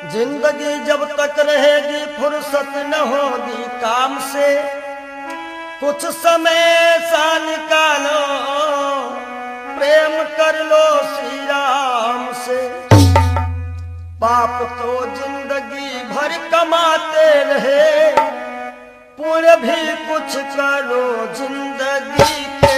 जिंदगी जब तक रहेगी फुर्सत न होगी काम से, कुछ समय सा निकालो प्रेम कर लो श्री राम से। पाप तो जिंदगी भर कमाते रहे, पुण्य भी कुछ करो जिंदगी के।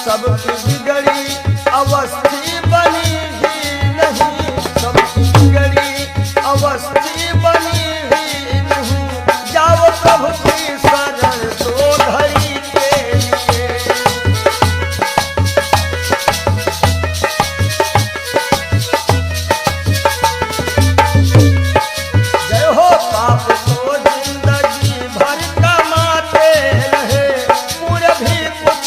सबकी बिगड़ी अवस्थी बनी ही नहीं, सबकी बिगड़ी अवस्थी बनी ही नहीं। जाओ प्रभु की शरण दो घड़ी के लिए। जय हो पाप को जिंदगी भर कमाते रहे, पुण्य भी कुछ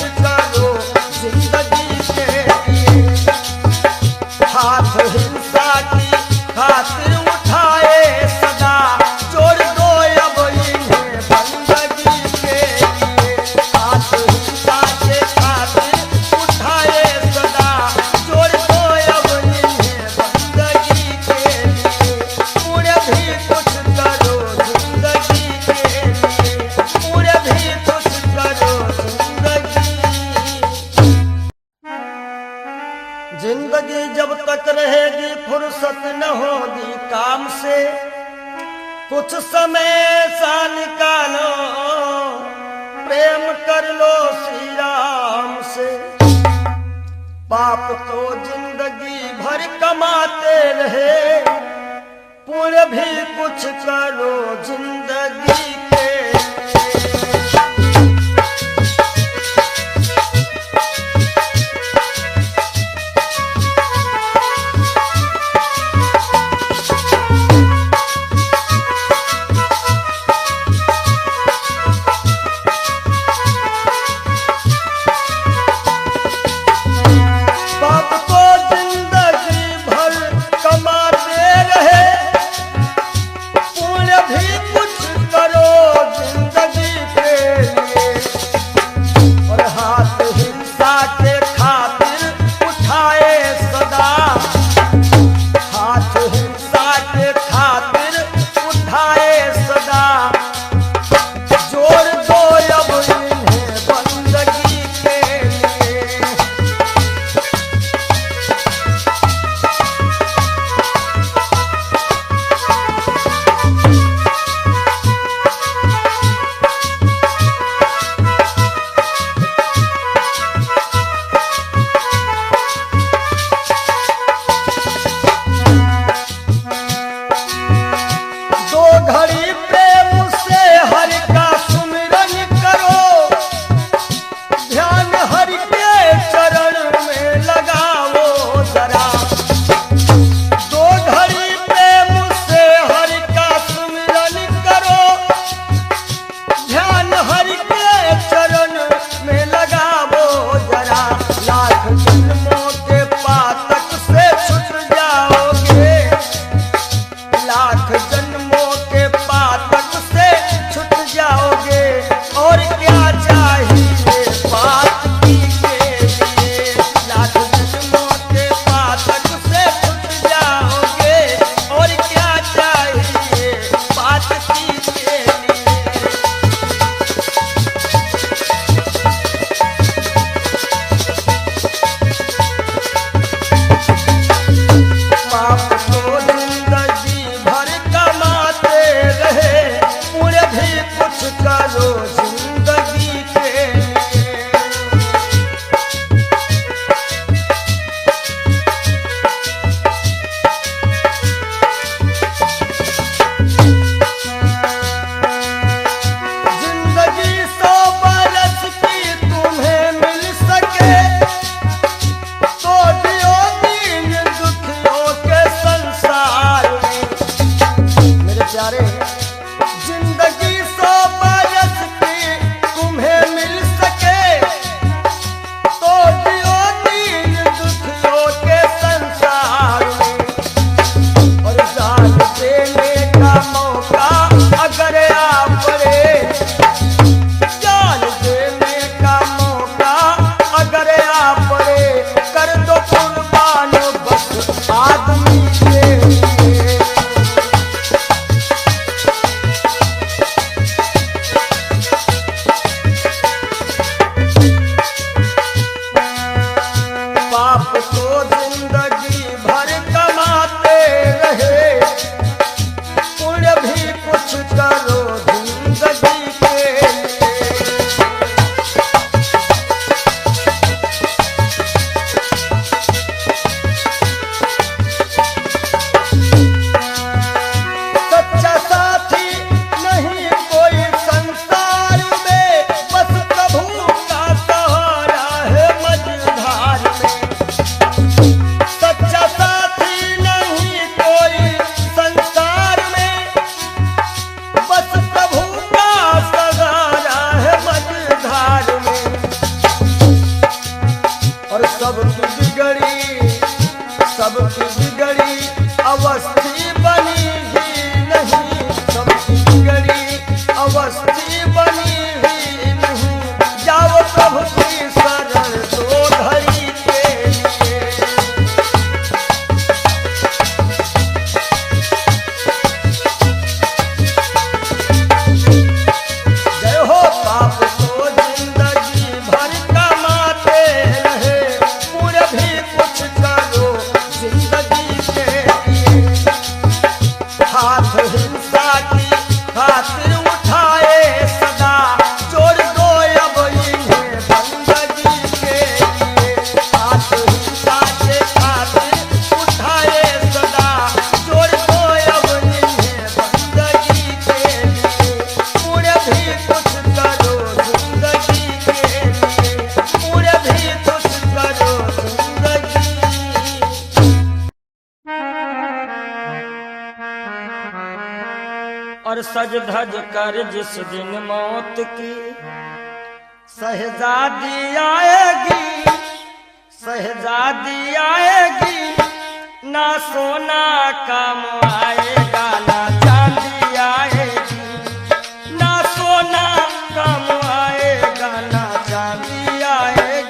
फुर्सत न होगी काम से, कुछ समय सा निकालो, प्रेम कर लो श्री राम से। पाप तो जिंदगी भर कमाते रहे, पुण्य भी कुछ करो जिंदगी के। जिंदगी के लिए पर सज धज कर जिस दिन मौत की शहजादी आएगी, शहजादी आएगी, ना सोना काम आएगा ना चांदी आएगी, ना सोना काम आएगा ना चांदी आएगी।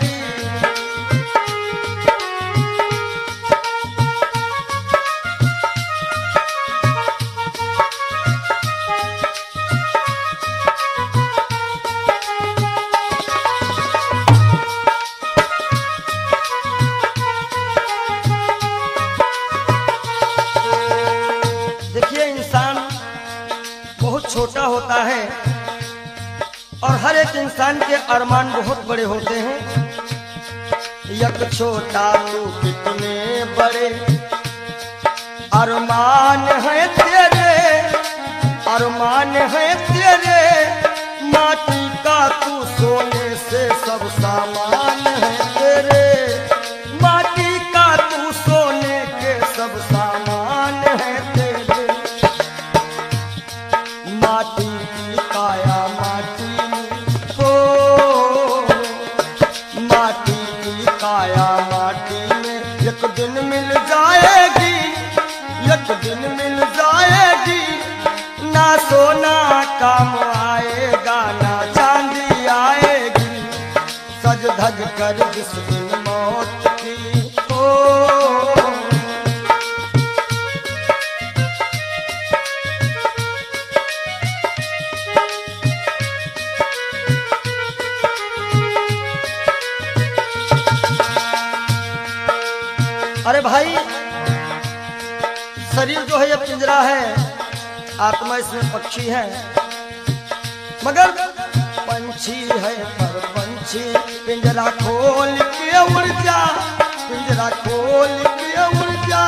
छोटा होता है और हर एक इंसान के अरमान बहुत बड़े होते हैं। यक छोटा तू कितने बड़े अरमान है तेरे, अरमान है तेरे, माटी का तू सोने से सब सामान है तेरे, माटी का तू सोने के सब सामान है तेरे। माटी की काया माटी में हो, माटी की काया माटी में एक दिन मिल जाएगी, एक दिन मिल जाएगी, ना सोना काम आएगा ना चांदी आएगी, सज धज कर जिस दिन मौत की हो। अरे भाई, शरीर जो है ये पिंजरा है, आत्मा इसमें पक्षी है, मगर पंछी है पर पंछी पिंजरा खोल के उड़ जा, पिंजरा खोल के उड़ जा,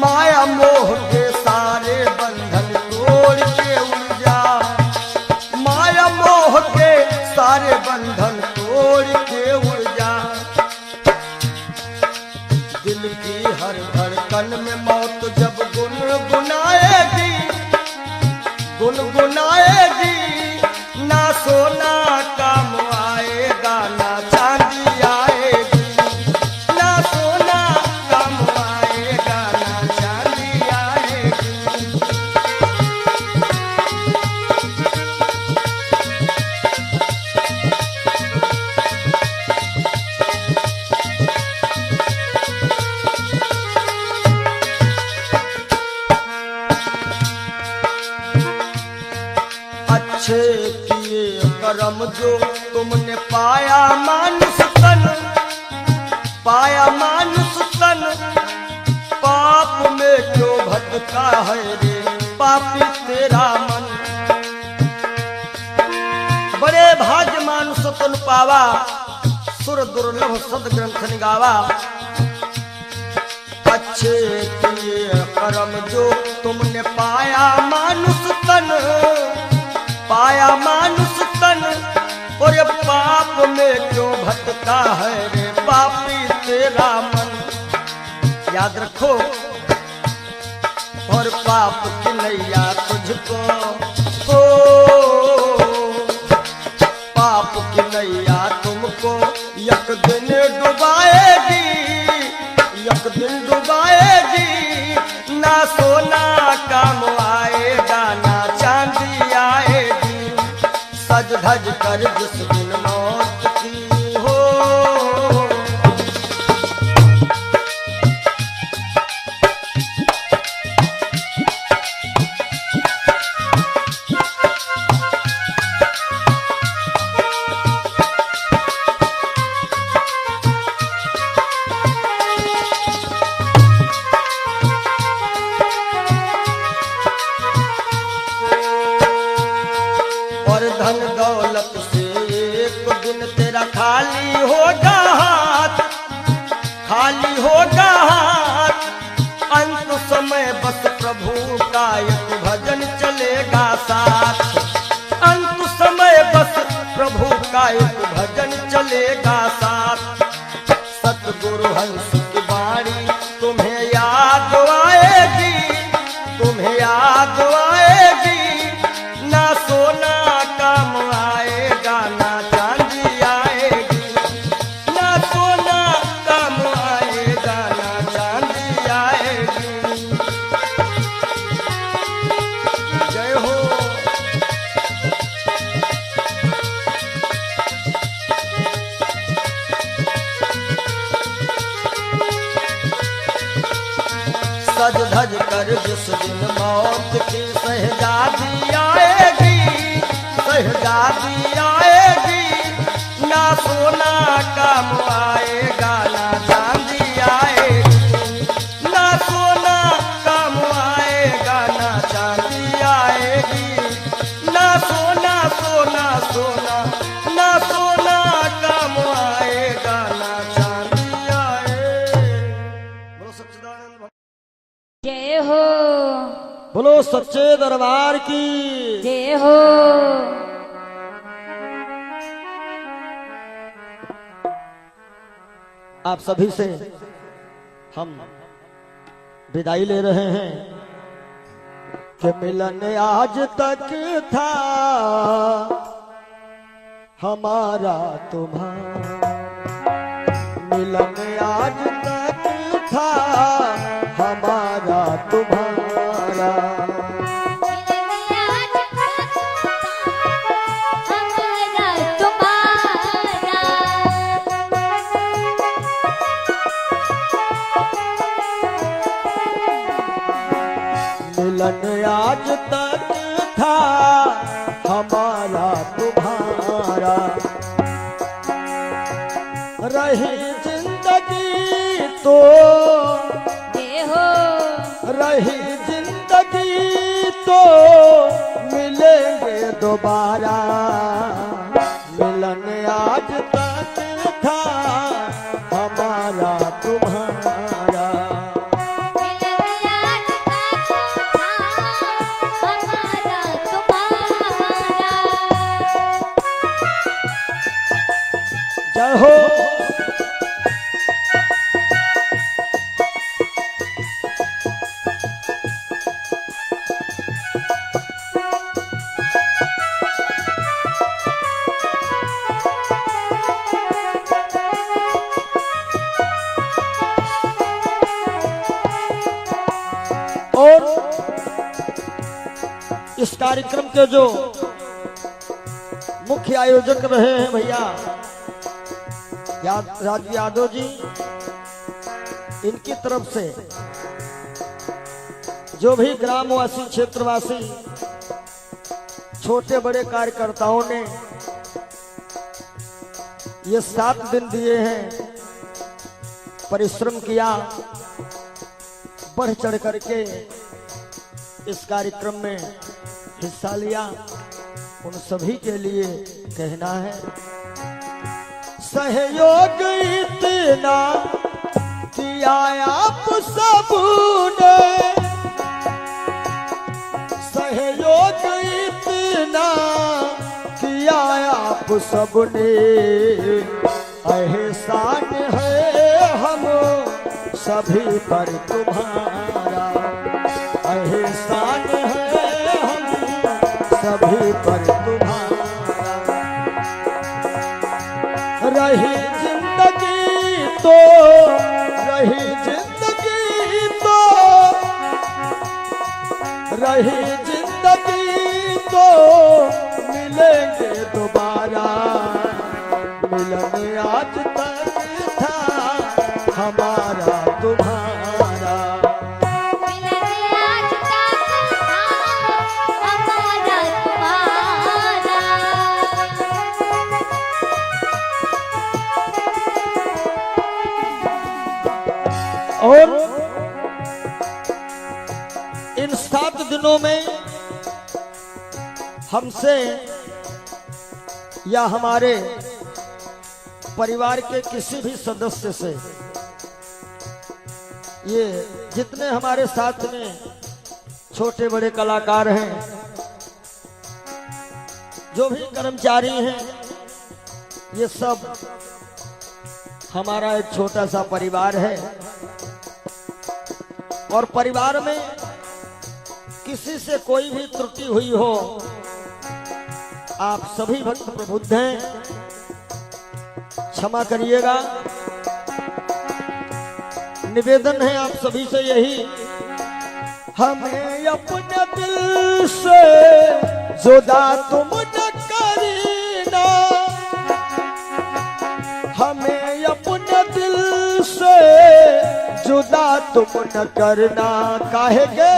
माया मोह के सारे बंधन तोड़ के उड़ जा, माया मोह के सारे बंधन तोड़ के उड़ जा। दिल की हर धड़कन में मौत जब गुनगुनाएगी, गुनगुनाएगी, ना सोना काम आएगा ना चांदी आएगी, ना सोना काम आएगा ना चांदी आएगी। अच्छे किए करम जो तुमने पाया मानुष तन, पाया मानुष तन, पाप में क्यों भटका है रे पापी तेरा मन। बड़े भाग्य मानुष तन पावा, सुर दुर्लभ सद ग्रंथ निगावा। अच्छे किए करम जो तुमने पाया मानुष तन, पाया मानुष तन, और ये पाप में क्यों भटका है रे पापी तेरा मन। याद रखो, और पाप की नैया तुझको हो, पाप की नैया तुमको एक दिन डुबाएगी, एक दिन डुबाएगी, ना सोना काम आएगा ना चांदी आएगी, सज धज कर जिस दिन मौत की हो। धन दौलत से एक दिन तेरा खाली होगा हाथ, खाली होगा हाथ, अंत समय बस प्रभु का एक भजन चलेगा साथ, अंत समय बस प्रभु का एक भजन चलेगा साथ। सतगुरु हंस की वाणी तुम्हें याद आएगी, तुम्हें याद आएगी, सज धज कर जिस दिन मौत की शहजादी आएगी, शहजादी आएगी, ना सोना काम आएगा ना चांदी आएगी, ना सोना काम आएगा ना चांदी आएगी, ना सोना सोना सोना ना सोना काम आएगा ना चांदी आएगी। बोलो सच्चिदानंद जय हो, बोलो सच्चे दरबार की जय हो। आप सभी से हम विदाई ले रहे हैं कि मिलन आज तक था हमारा तुम्हारा, मिलन आज तक था हमारा तुम्हारा, मिलन आज तक था हमारा तुम्हारा, रही जिंदगी तो रही जिंदगी तो मिलेंगे दोबारा, मिलन आज तक था हमारा तुम्हारा, जय हो। और इस कार्यक्रम के जो मुख्य आयोजक रहे हैं भैया राजू यादव जी, इनकी तरफ से जो भी ग्रामवासी क्षेत्रवासी छोटे बड़े कार्यकर्ताओं ने ये 7 दिन दिए हैं, परिश्रम किया, बढ़ चढ़ करके इस कार्यक्रम में हिस्सा लिया, उन सभी के लिए कहना है सहयोग इतना किया आप सबने, सहयोग इतना किया आप सबने, एहसान है हम सभी पर तुम्हारा, एहसान है हम सभी पर तुम्हारा, रही जिंदगी तो रही जिंदगी तो रही जिंदगी तो मिलेंगे दोबारा, मिलन आज तक था हमारा तुम्हारा, मिलन आज तक था हमारा तुम्हारा। और इन 7 दिनों में हमसे या हमारे परिवार के किसी भी सदस्य से, ये जितने हमारे साथ में छोटे बड़े कलाकार हैं, जो भी कर्मचारी हैं, ये सब हमारा एक छोटा सा परिवार है, और परिवार में किसी से कोई भी त्रुटि हुई हो, आप सभी भक्त प्रबुद्ध हैं, क्षमा करिएगा। निवेदन है आप सभी से यही, हमें अपने दिल से जुदा तुम न करीना, हमें अपने दिल से जुदा तुम न करना, काहे के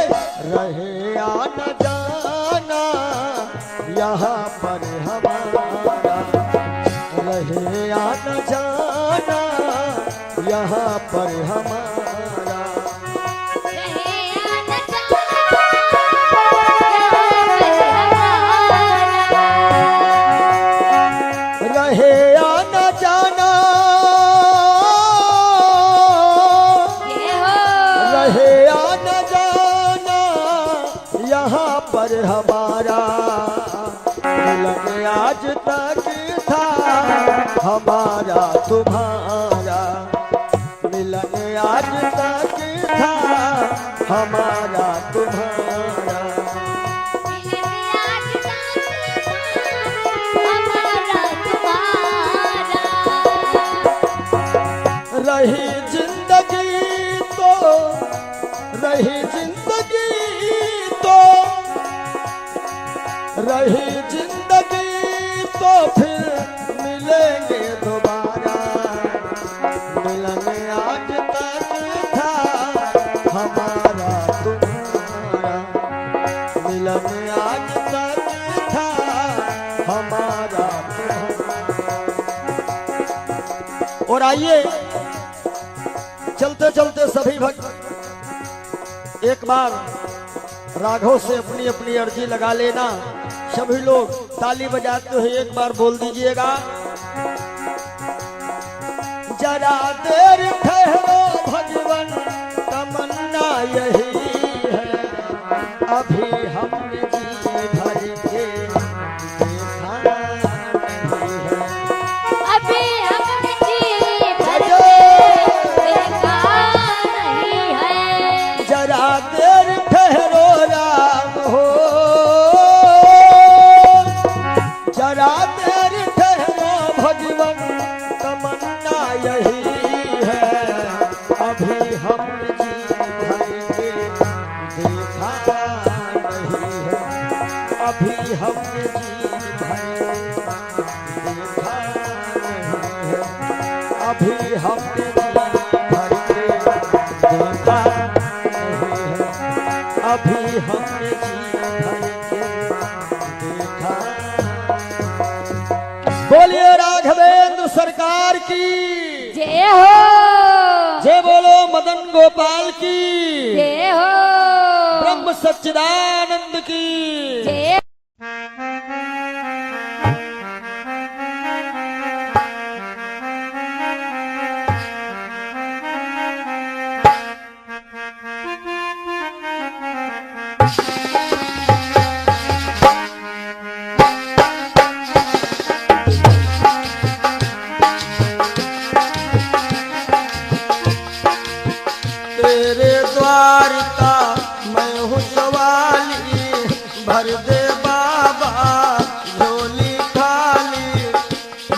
रहे या न जाना यहाँ पर हमारा, रहे या न जाना यहाँ पर हमारा। रहे या न जाना, रहे या न जाना यहाँ पर हमारा, मिलन आज तक था हमारा तुम्हारा, मिलन आज तक था हमारा तुम्हारा। रही जिंदगी तो, रही जिंदगी तो, रही जिंदगी तो फिर मिलेंगे दोबारा, मिलन आज तक था हमारा तुम्हारा, मिलन आज तक था हमारा तुम्हारा। और आइए चलते चलते सभी भक्त एक बार राघव से अपनी अपनी अर्जी लगा लेना। सभी लोग ताली बजाते हुए एक बार बोल दीजिएगा, जरा देर ठहरो भगवन तमन्ना यही है, अभी हमने जी भर के देखा नहीं है, अभी हमने जी भर देखा नहीं है। जरा देर ठहरो राम हो, जरा देर ठहरो भगवन तमन्ना यही है, अभी हम जी भर के देखा नहीं है, अभी हम जी भर देखा नहीं है, अभी हम जी भर के देखा नहीं है, अभी हमने जी भर के देखा। बोलिए राघवेंद्र सरकार की जय हो, जय, बोलो मदन गोपाल की जय हो, ब्रह्म सच्चिदानंद की जय। तेरे द्वारिका मैं हूँ सवाली, भर दे बाबा झोली खाली,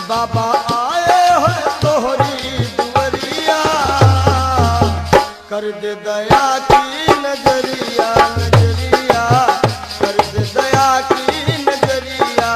बाबा आए हो तोहरी दुवरिया, कर दे दया की नजरिया, नजरिया कर दे दया की नजरिया।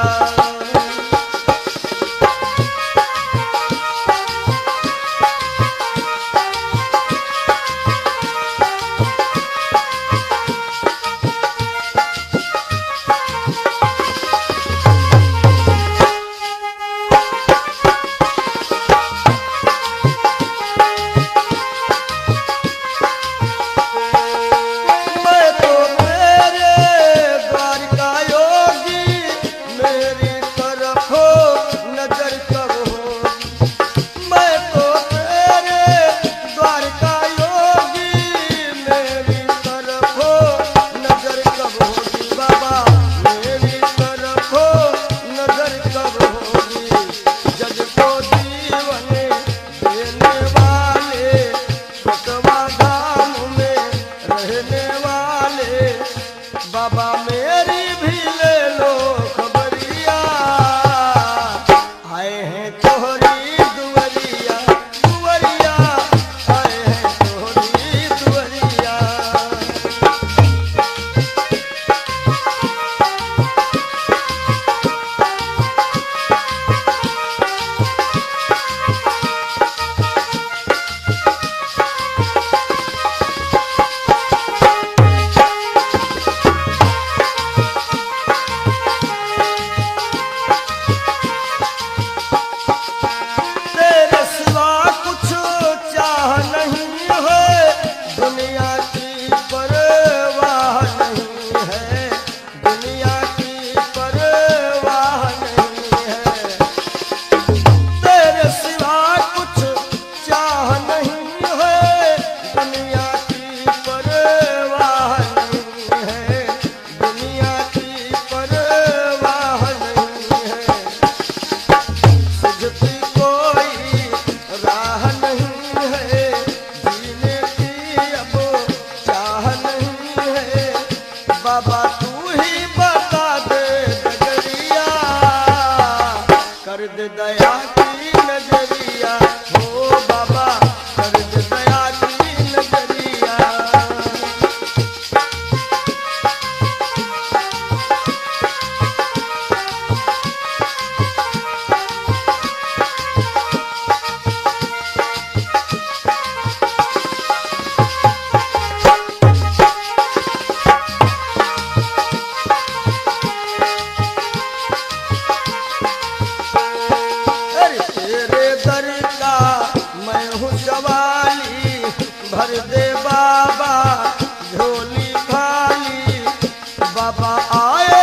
दया की नजरिया हो बाबा कर दे दया की नजरिया। तेरे दर का मैं हूँ सवाली भर दे बाबा झोली खाली। बाबा आए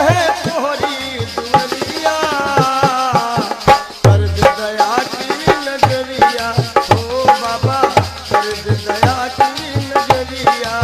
हैं तोहरी दुनिया कर दे दया की नजरिया हो बाबा कर दे दया की नजरिया।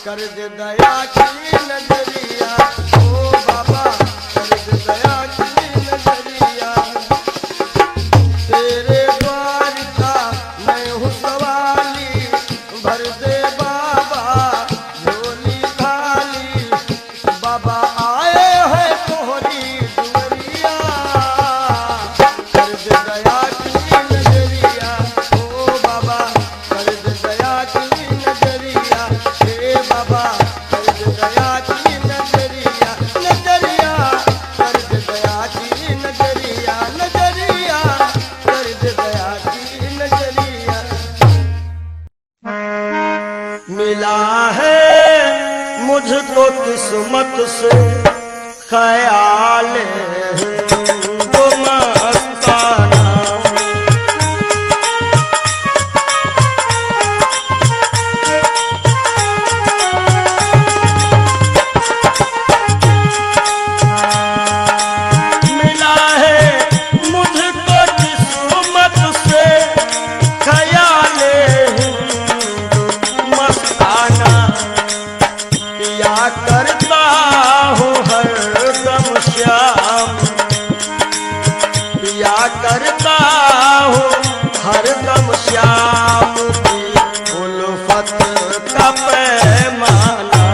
कर दे दया की नजरिया ओ बाबा कर दे दया की नजरिया। तेरे द्वार का मैं हूँ सवाली भर दे बाबा झोली खाली। बाबा आए हैं तोहरी दुनिया कर दे दया की नजरिया ओ बाबा कर दे दया की नजरिया। बाबा कर दे दया की नजरिया नजरिया कर दे दया की नजरिया नजरिया कर दे दया की नजरिया। मिला है मुझको किस्मत से ख्याल तो मस्ताना। करता हूँ हरदम श्याम की उल्फत का पैमाना।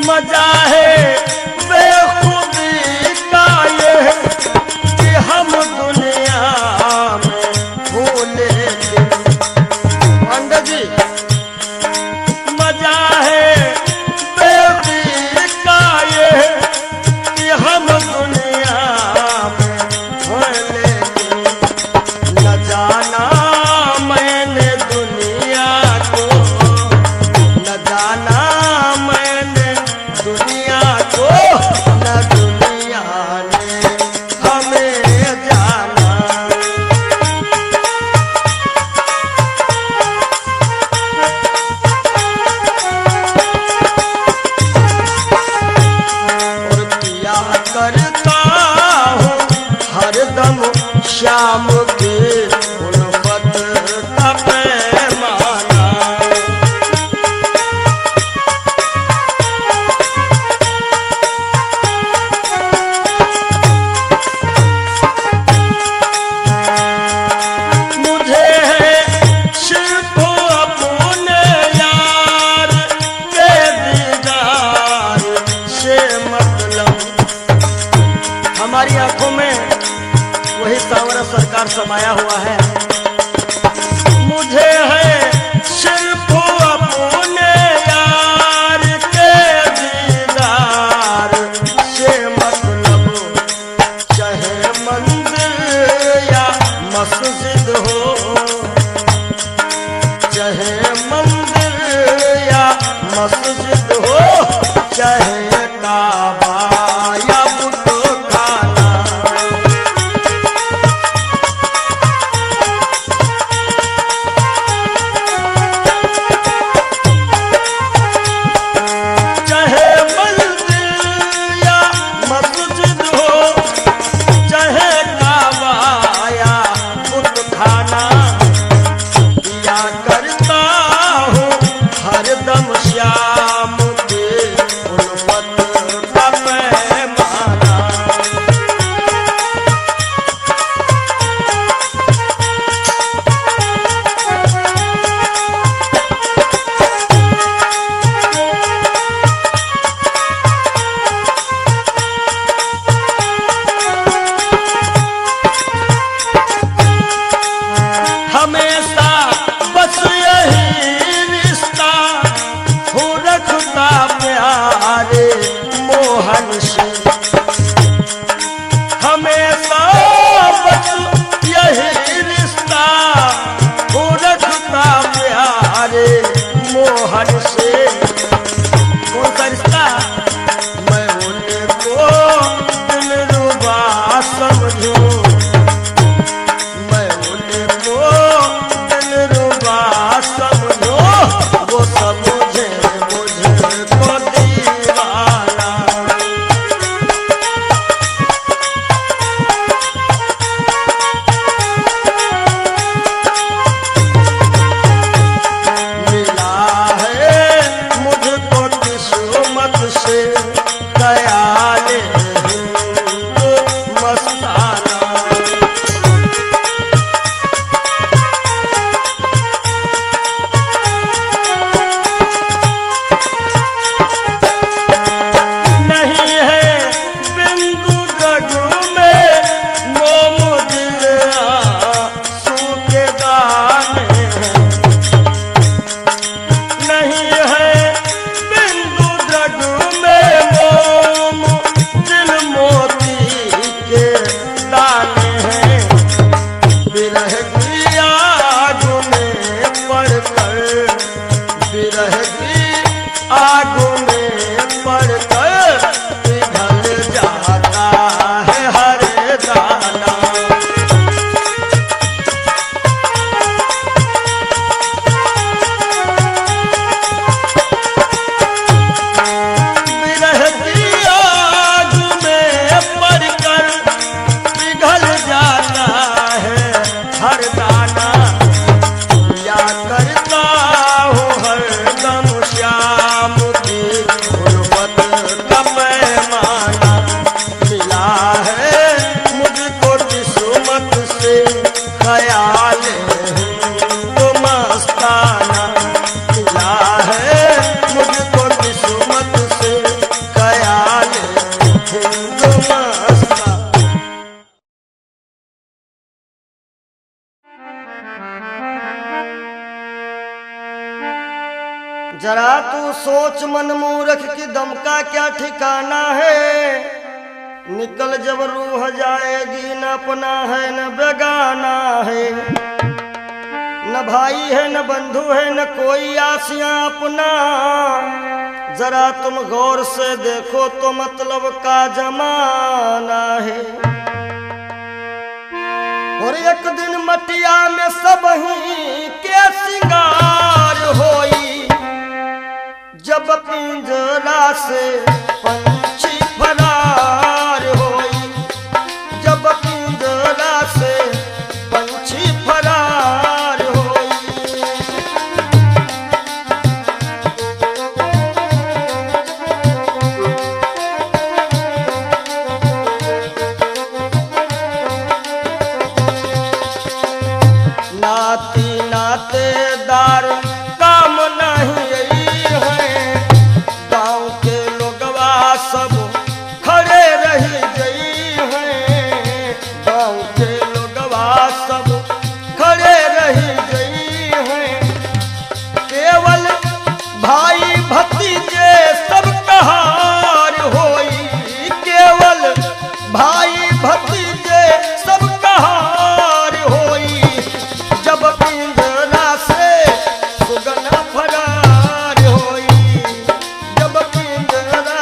मजा है बेखुदी का ये कि हम दुनिया मजा है बेखुदी का ये कि हम दुनिया में लेकिन न जाना मैंने दुनिया को न जाना मैंने दुनिया को न दुनिया ने हमें जाना। करता हूँ हरदम श्याम की उल्फत का पैमाना। मुझे है सिर्फ अपने यार के दीदार से मतलब। हमारी आंखों में वही सावरा सरकार समाया हुआ है। मुझे है सिर्फ अपने यार चाहे काबा या बुत खाना। चाहे मंदिर या मस्जिद हो, चाहे काबा या बुत खाना, या करता हूँ हरदम श्याम के उल्फत का पैमाना। हमेशा बस यही रिश्ता हो रखता प्यारे मोहन से। हमेशा बस यही रिश्ता हो रखता प्यारे मोहन से। कौन सा रिश्ता? मैं उनको दिलरुबा समझूं, मैं उनको दिलरुबा समझो, वो समझे मुझको दीवाना। मिला है मुझको किस्मत से ख्याल हिंद मस्ताना। नहीं है बिंदु जग में मोम दिल आंसू के दाने हैं। नहीं है बिंदु जग में मोम दिल मोती के दाने हैं। विरह की आग में पड़कर, विरह की आग में पड़कर पिघल जाता है हर दाना। विरह की आग में पड़कर पिघल जाता है हर दाना। या करता हूँ हरदम श्याम की गुर्बत का पैमाना। मिला है मुझको किस्मत से ख्याल हिंद मस्ताना। मिला है मुझको किस्मत से ख्याल हिंद मस्ताना। जरा तू सोच मन मूर्ख की दम का क्या ठिकाना है। निकल जब रूह जाएगी, न अपना है न बेगाना है, न भाई है न बंधु है न कोई आसियां अपना। जरा तुम गौर से देखो तो मतलब का जमाना है। और एक दिन मटिया में सब ही के सिंगार होई, जब पिंजरा से पंछी फरार होई, जब पिंजरा से पंछी फरार होई। नाती नातेदार काम नहीं है, गांव के लोगवा सब खड़े रही गई हैं। गांव के लोगवा सब खड़े रही गई हैं। केवल भाई भतीजे सब कहार होई, केवल भाई भतीजे सब कहार होई। जब पिंजरा से सुगना फरार होई, जब पिंजरा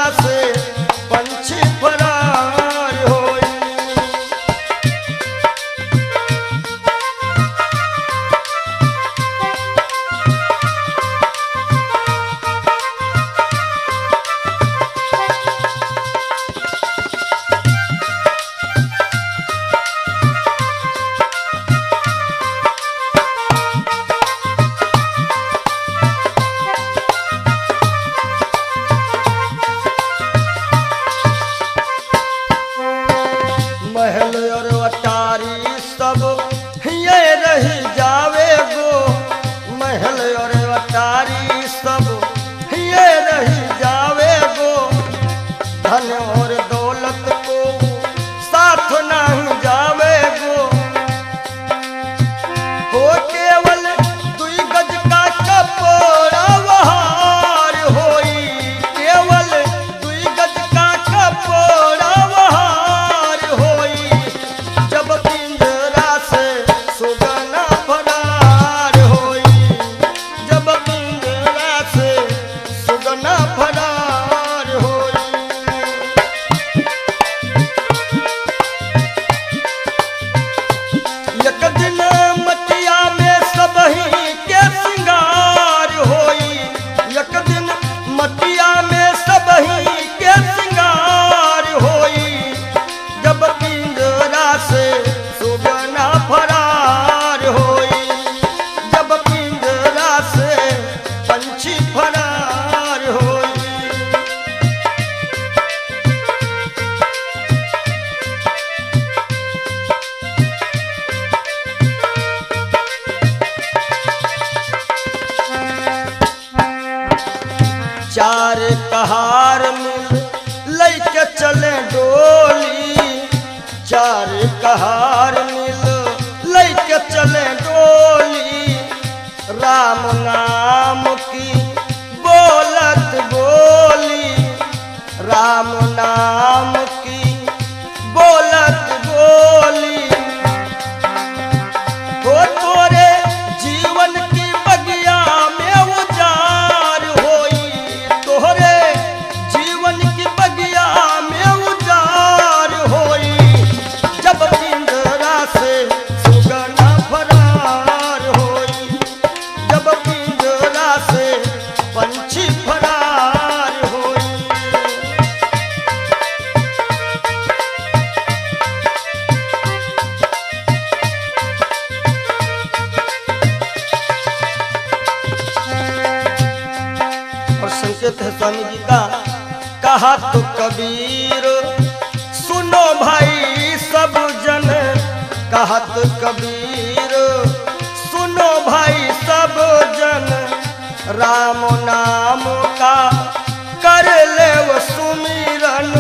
कहार मिल लैके चले डोली, चार कहार मिल लैके चले डोली। राम नाम की बोलत बोली, राम नाम की बोलत बोली। हो तोरे जीवन की बगिया में उजार होई, तोरे जीवन की बगिया में उजार होई। जब पिंजरा से सुगना फरार होई, जब पिंजरा से पंछी फरार होई। और संकेत है स्वामी जी का, कहा तो कबीर सुनो भाई सब जन, कहा तो कबीर सुनो भाई सब जन। राम नाम का कर ले वो सुमिरन,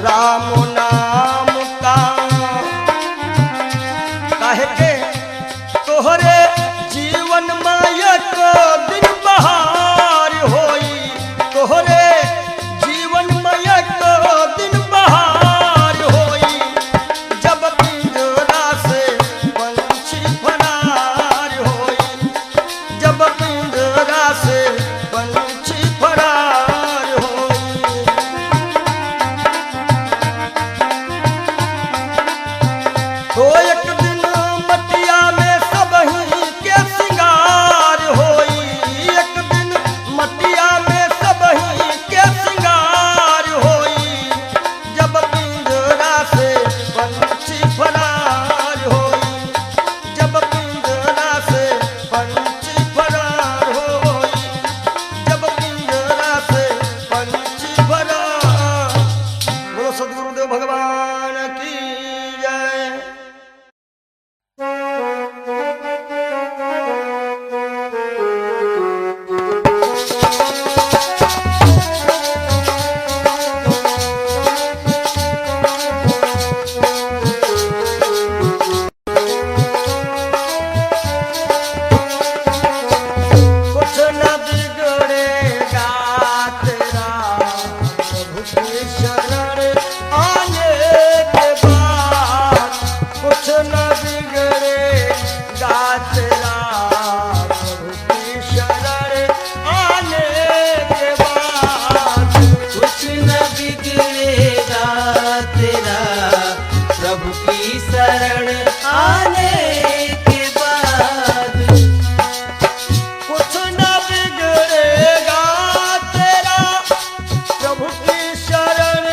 राम नाम का। काहे के तोहरे जीवन मायक दिन बहार होई, तोहरे जीवन मायक दिन बहार होई। जब पिंजरा से पंछी फरार होई, जब पिंजरा से पंछी फरार होई। तो एक दिन मटिया में सबही के सिंगार होई, एक दिन मटिया में सबही के सिंगार होई। जब पिंजरा से पंछी फरार होई, जब पिंजरा से पंछी फरार होई, जब पिंजरा से पंछी फरार। बोलो सद्गुरुदेव भगवान की जय। कुछ न बिगड़ेगा तेरा प्रभु की शरण आने के बाद, कुछ न बिगड़ेगा तेरा प्रभु की शरण आने के बाद। कुछ न बिगड़ेगा तेरा प्रभु की शरण आने के बाद। कुछ न बिगड़ेगा तेरा प्रभु की शरण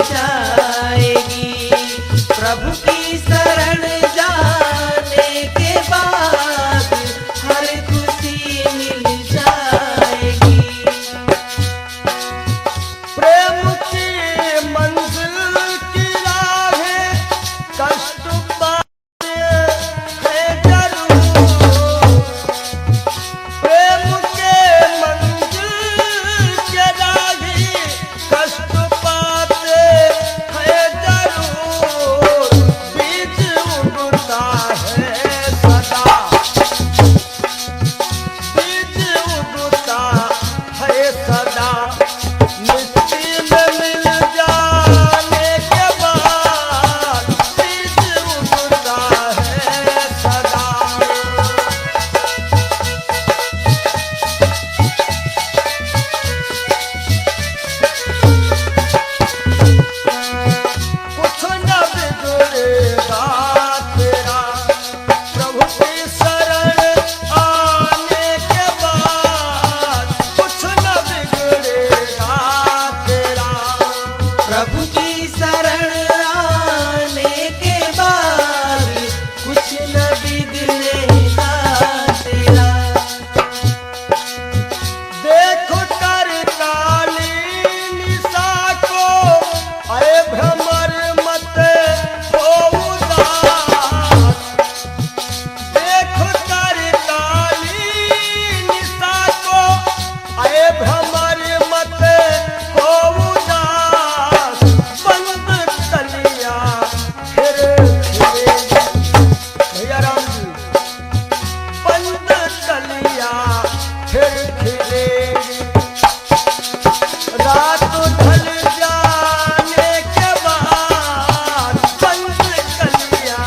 जाएगी। प्रभु की शरण जाने के बाद हर खुशी मिल जाएगी। प्रेम की मंजिल की राहें कष्ट पाते हैं जरूर। प्रेम के मंजिल के राहें कष्ट पाते हैं जरूर। बीज उगता है सदा, बीज उगता है सदा। मिट्टी में मिल जाने के बाद बीज उगता है सदा। कुछ न बिगड़ेगा तेरा प्रभु की शरण आने के बाद। कुछ न बिगड़ेगा तेरा प्रभु की शरण आने के बाद कुछ न बिगड़ेगा तेरा। देखो कर काली निशा को अरे भ्रमर मत हो उदास। देखो कर काली निशा को अरे भ्रमर मत हो उदास। बंद कलियां फिर खिलेंगी। भैया राम जी, बंद कलियां फिर खिलेंगी। रात ढल जाने के बाद बंद कलियां।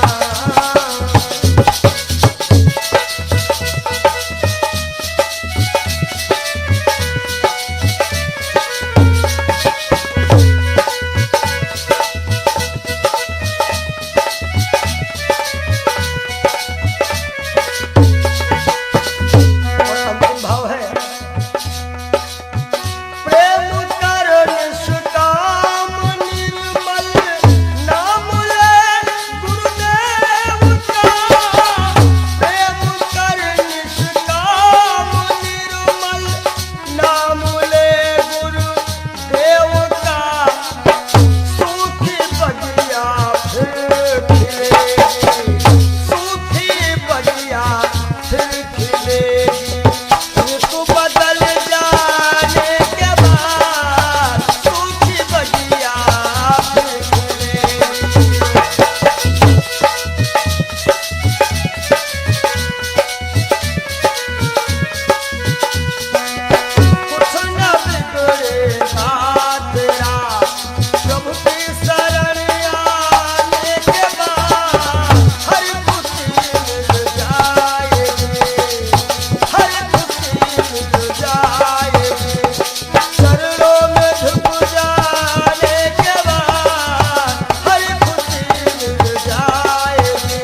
और अंतिम भाव है प्रेम कर निष्काम निर्मल नाम ले गुरुदेव का। प्रेम कर निष्काम निर्मल नाम ले गुरुदेव का। सूखी बगिया फिर खिलेगी, सूखी बगिया फिर खिलेगी। ऋतु बदल जाने के बाद सूखी बगिया फिर खिलेगी। कुछ न बिगड़ेगा तेरा प्रभु की शरण आने के बाद हर खुशी मिल जाएगी। हर खुशी मिल जाएगी। चरणों में झुक जाने के बाद हर खुशी मिल जाएगी।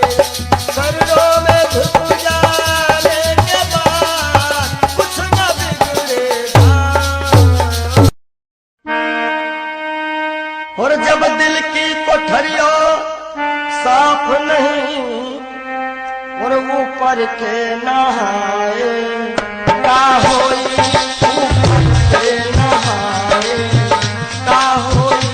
चरणों में झुक जाने के बाद कुछ न बिगड़ेगा। और जब दिल की कोठरियों साफ नहीं और ऊपर के नहाए का होई। ऊपर के नहाए का होई।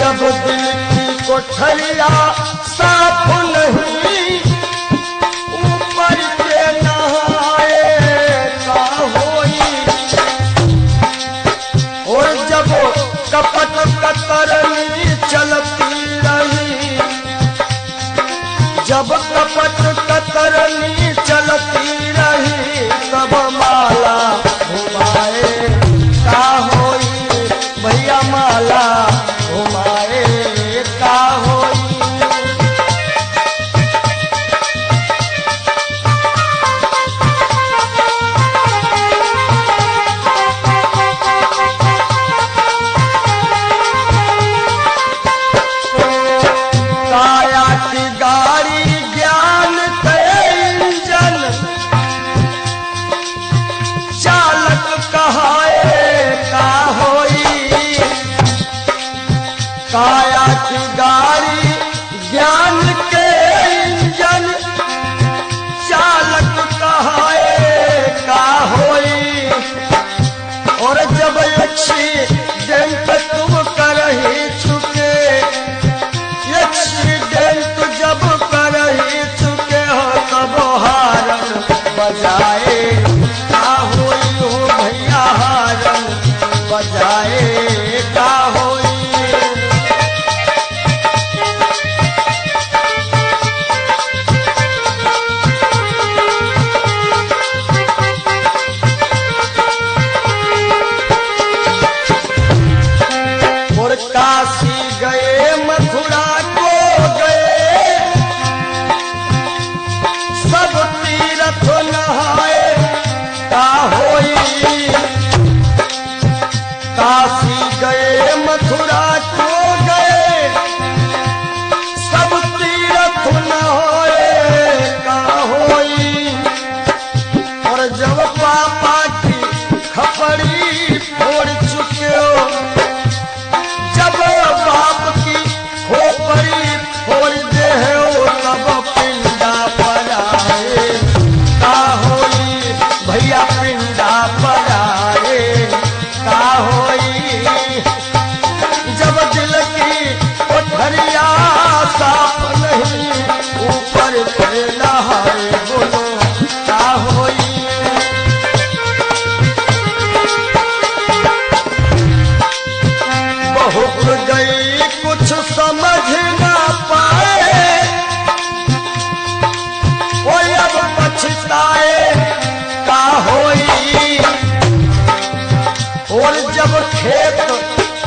जब दिल की कोठरिया साफ नहीं ऊपर के नहाए का होई। और जब कपट कतरनी चलती रही, जब कपट कतरनी चलती रही तब माला घुमाए का होई। भैया माला घुमाए का होई। काया की गाड़ी ज्ञान के इंजन चालक कहाए का होई। और जब एक्सीडेंट तुम कर ही चुके, एक्सीडेंट जब कर ही चुके हो तब हारन बजाए का होई हो भैया, हारन बजाए का होई। और काशी गए मथुरा को गए, सब तीर्थ नहाए का होई। काशी गए मथुरा को गए, सब तीर्थ नहाए का होई। और जब पापा की खपड़ी फोड़ चुके हो, जब बाप की खोपड़ी फोड़ दे हो तब पिंडा पर आए का होई भैया, पिंडा पर आए का होई। जब दिल की कोठरिया साफ नहीं, ऊपर से नहाए बोलो का होई। बहुत गई कुछ समझ ना पाए, कोई अब पछताए का होई। और जब खेत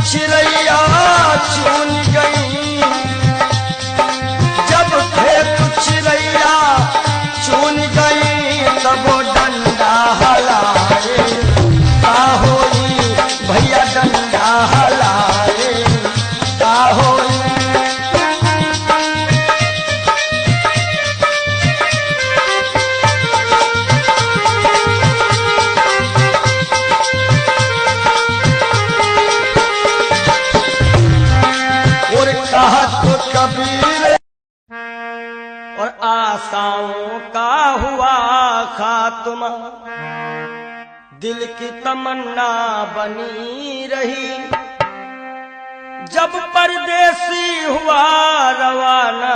चिड़ैया चुन गई, जब खेत चिड़ैया चुन गई तब डंडा हलाए का होई भैया, डंडा हलाए का होई। और कहा तो कबीर, और आशाओं का हुआ खात्मा, दिल की तमन्ना बनी रही। जब परदेसी हुआ रवाना,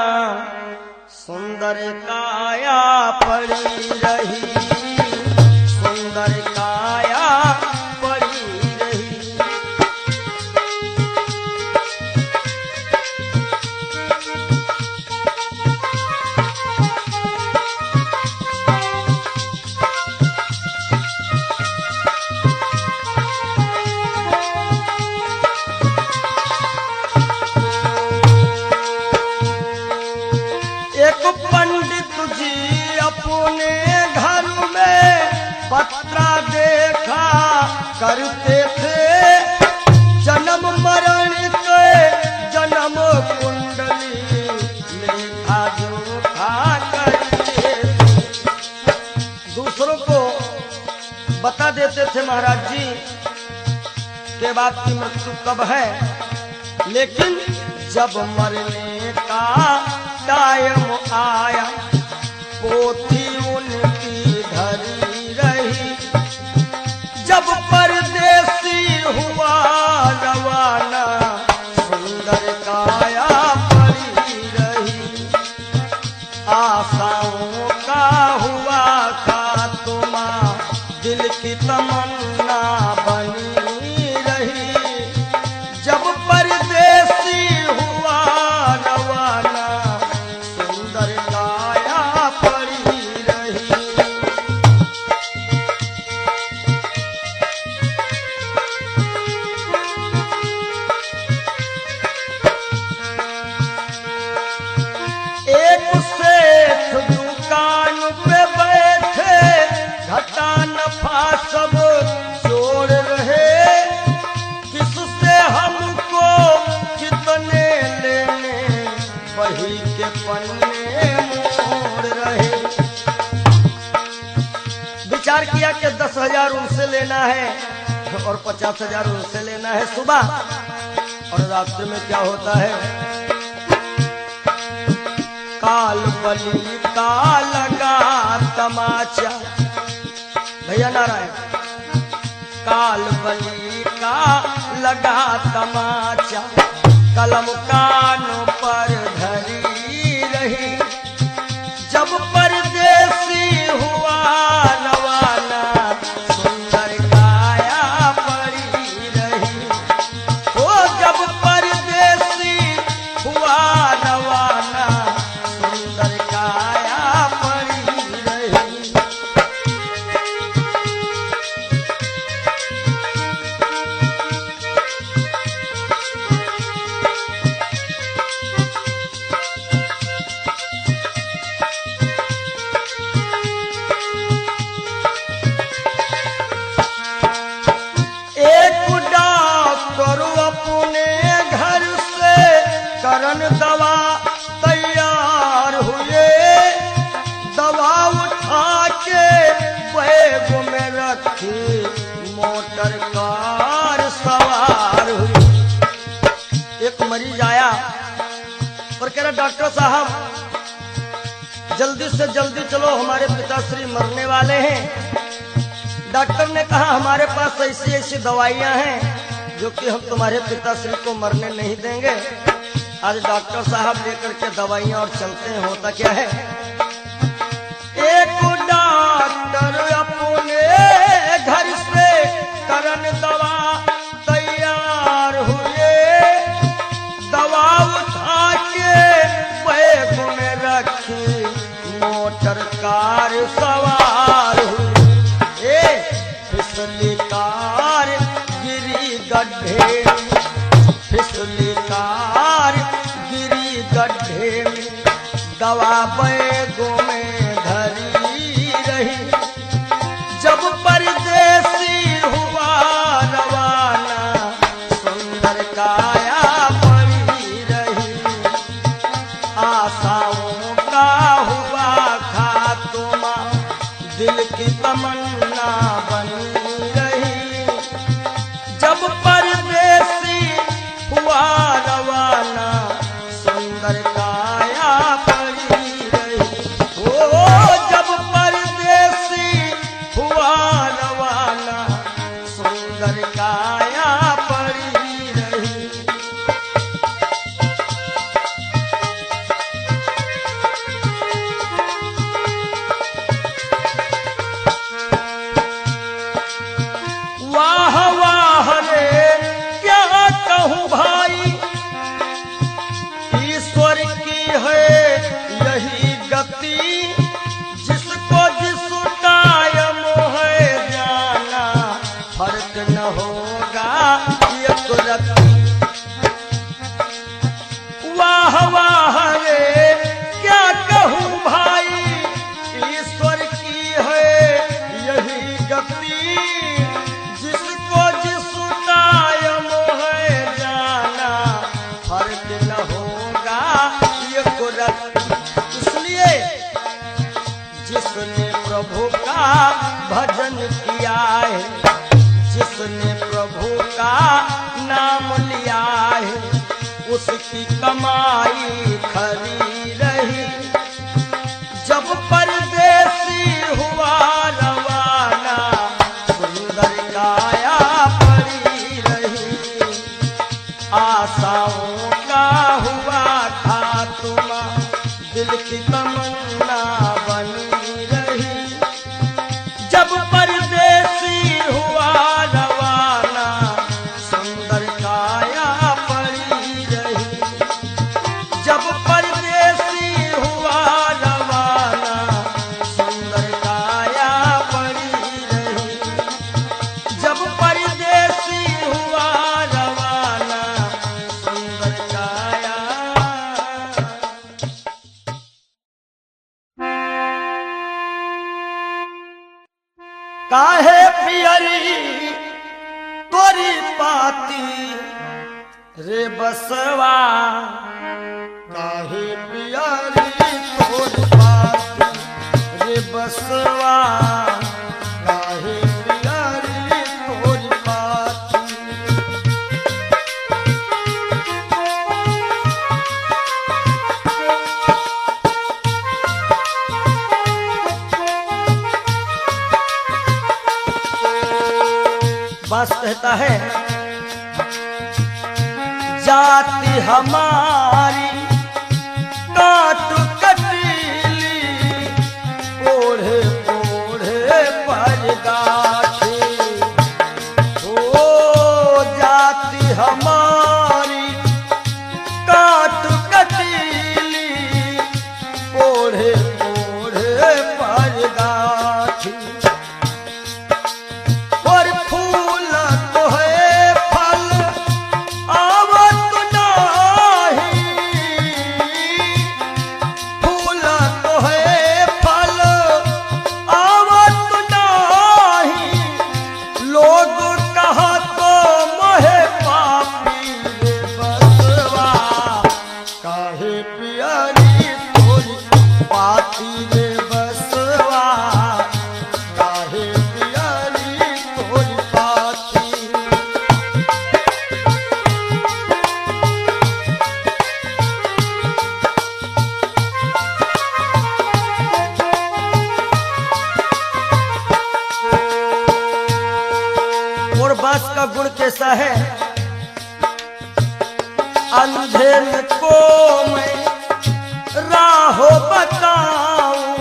सुंदर काया पड़ी रही, सुंदर काया पड़ी रही। एक पंडित जी अपने घर में पत्रा देखा करते थे, जन्म मरण के जन्म कुंडली लेखा जोखा करते थे। दूसरों को बता देते थे महाराज जी के बाप की मृत्यु कब है, लेकिन जब मरने का टाइम आया पोथी उनकी धरी रही। जब परदेसी हुआ रवाना, सुंदर काया पड़ी रही। आशाओं का हुआ खात्मा, दिल की तमन्ना बनी रही। जब परदेसी हुआ रवाना, सुंदर काया पड़ी रही। एक सेठ दुकान पे बैठे, घटा नफा सब जोड़ रहे। किससे हमको कितने लेने, वही के पन्ने मोड़ रहे। विचार किया कि 10,000 उनसे लेना है और 50,000 उनसे लेना है। सुबह और रात्रि में क्या होता है? काल बलि का लगा तमाचा, भैया नारायण, काल बलि का लगा तमाचा, कलम कानों पर धरी रही, जब परदेसी हुआ रवाना, सुंदर काया पड़ी रही। ओ जब परदेसी हुआ रवाना, सुंदर काया पड़ी रही। करन दवा तैयार हुए, दवा उठा के बैग में रखी, मोटर कार सवार हुई। एक मरीज आया और कह रहा डॉक्टर साहब जल्दी से जल्दी चलो, हमारे पिताश्री मरने वाले हैं। डॉक्टर ने कहा हमारे पास ऐसी ऐसी दवाइयां हैं जो कि हम तुम्हारे पिताश्री को मरने नहीं देंगे। आज डॉक्टर साहब लेकर के दवाइयां और चलते हैं। होता क्या है, एक डॉक्टर अपने घर से करन दवा तैयार हुए, दवा उठा के बैग में रखी, मोटर कार सवार हुई। फिसली कार गिरी गड्ढे, फिसली कार गिरी गड्ढे में, दवा बैगों में धरी रही, जब परदेसी हुआ रवाना, सुंदर काया पड़ी रही। आशाओं का हुआ खात्मा, दिल की तमन्ना बनी रही, जब परदेसी हुआ रवाना, सुंदर काया पड़ी रही। ओ जब परदेसी हुआ रवाना, सुंदर काया पड़ी रही। वाह वाह रे क्या कहूँ भाई, ईश्वर की है यही गति, जिसको जिस टाइम है जाना, फर्क न होगा एक रत्ती। वाह वाह रे क्या कहूँ भाई, ईश्वर की है यही गति, जिसको जिस टाइम है जाना, फर्क न होगा एक रत्ती। इसलिए जिसने प्रभु का भजन किया है, जिसने प्रभु का नाम लिया है, उसकी कमाई खरी रही, जब परदेसी हुआ रवाना, सुंदर काया पड़ी रही। आशाओं का हुआ खात्मा, दिल की तमन्ना बनी रही, जब परदेसी हुआ रवाना, सुंदर काया पड़ी रही, जब परदेसी हुआ रवाना, सुंदर काया पड़ी रही, जब परदेसी हुआ रवाना, सुंदर काया। काहे पियरी तोरी पाती रे बसवा, काहे पियरी तोरी पाती रे बसवा, काहे पियरी तोरी पाती। कहता है जाति हमारी काट कटीली ओढ़े ओढ़े पर गाछी ओ जाति हमारी काट कटीली ओढ़े ओढ़े पर गाछी और फूल तो है फल आवत नाही फूल तो है फल आवत नाही लोग कहा तो मोहे पापी रे बसवा काहे पियरी तोरी पाती रे बसवा काहे पियरी तोरी पाती और बांस का गुण कैसा है अंधेर को मैं राहो बताऊं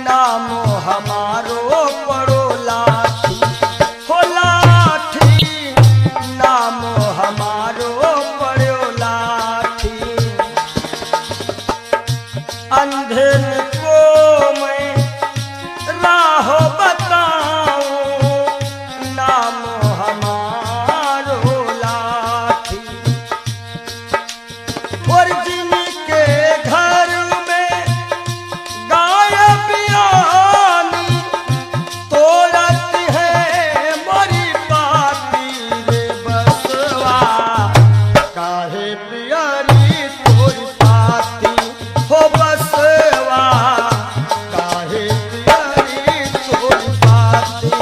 नामो हमारो पड़ो लाठी हो लाठी नामो हमारो पड़ो लाठी अंधेर को मैं राहो बताऊं नाम हमारो लाठी और जिनके घर में गाय पियानी तोड़त है मरी पाती रे बसवा काहे पियरी तोरी पाती हो बसवा काहे पियरी तोरी पाती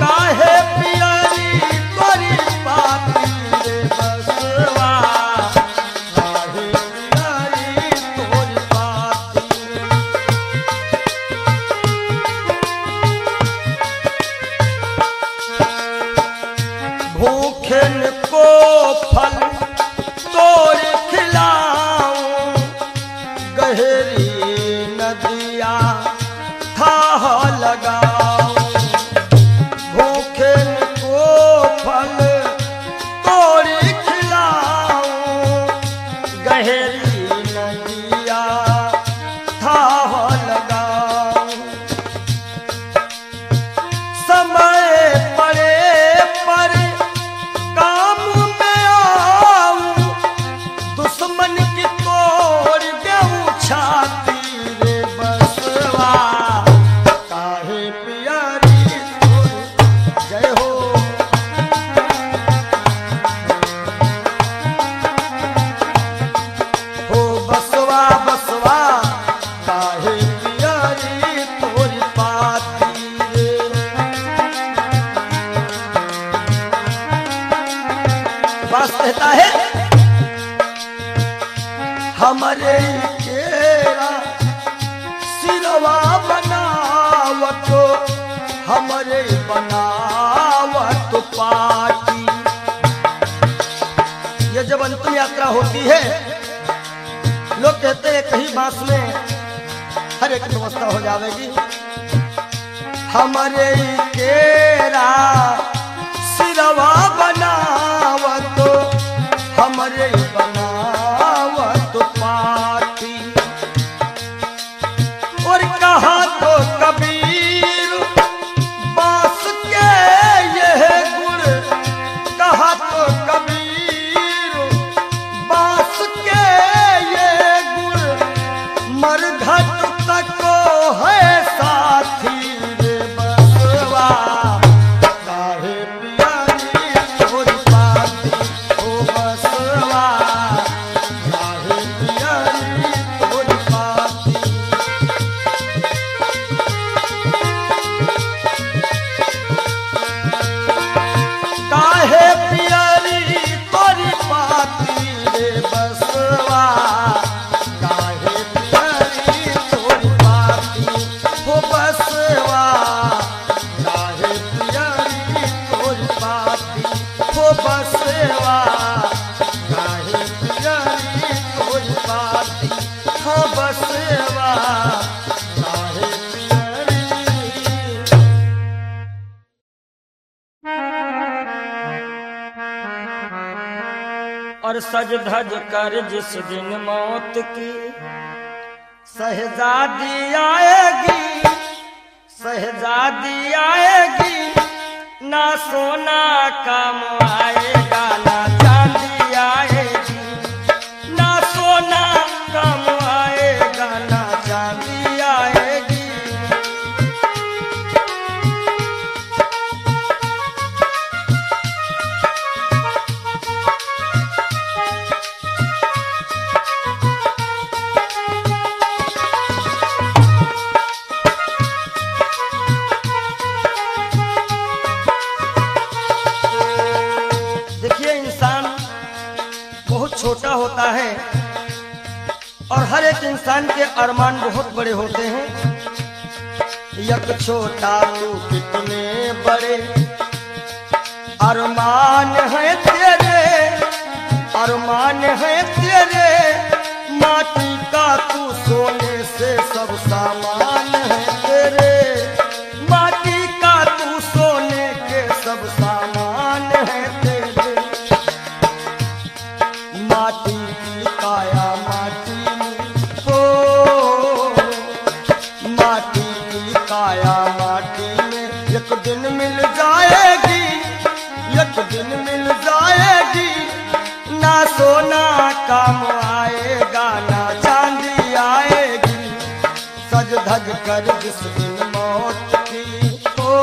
काहे पियरी तोरी पाती रे बसवा काहे पियरी तोरी पाती भूखन को फल तोड़ खिलाऊं गहरी नदिया थाह लगाऊं भूखन को फल तोड़ खिलाऊं गहरी नदिया थाह लगाऊं समय पड़े पर काम में आऊं दुश्मन की तोड़ देऊं छाती रे बसवा काहे पियरी तोरी जय हो हो बसवा बसवा काहे पियरी तोरी पाती रे बस कहता है हमारे केरा सिरवा बनावत हमारे बनावत पाटी ये जब अंतिम यात्रा होती है लोग कहते हैं कहीं बांस में हर एक व्यवस्था हो जाएगी हमारे केरा सिरवा बनावत हमारे बनावत पाटी और कहा तो कबीर बांस के यह गुण कहा तो कबीर बांस के यह गुण मरघट तक है साथी रे बसवा काहे हाँ बसेवा काहे पियरी। और सज धज कर जिस दिन मौत की शहजादी आएगी, शहजादी आएगी, ना सोना काम आएगा ना चांदी आएगी, ना सोना काम आएगा ना चांदी आएगी। देखिए इंसान बहुत छोटा होता है और हर एक इंसान के अरमान बहुत बड़े होते हैं। यक छोटा तू कितने बड़े अरमान है तेरे, अरमान है तेरे, माटी का तू सोने से सब सामान है तेरे, माटी का तू सोने के सब सामान है तेरे। माटी की काया माटी में हो, माटी की काया माटी में एक दिन मिल जाएगी, एक दिन मिल जाएगी, ना सोना काम आएगा ना चांदी आएगी। सज धज कर जिस दिन मौत की हो।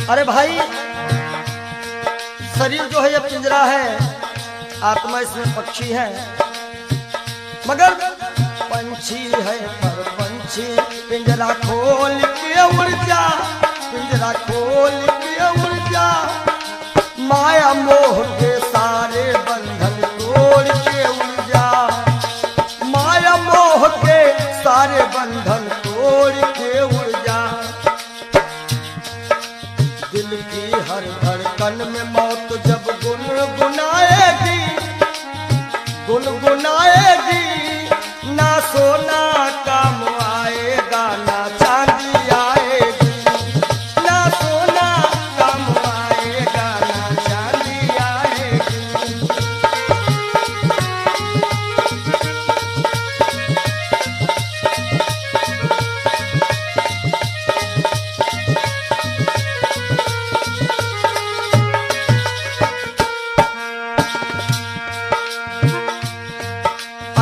अरे भाई शरीर जो है ये पिंजरा है, आत्मा इसमें पक्षी है, मगर पंछी है पर पंछी पिंजरा खोल के उड़ जा, पिंजरा खोल के उड़ जा, माया मोह के सारे बंधन तोड़ के उड़ जा, माया मोह के सारे बंधन तोड़ के उड़ जा। दिल की हर धड़कन में मौत जब गुनगुनाएगी, गुनगुनाएगी, ना सोना काम आएगा ना चांदी आएगी, ना सोना काम आएगा ना चांदी आएगी।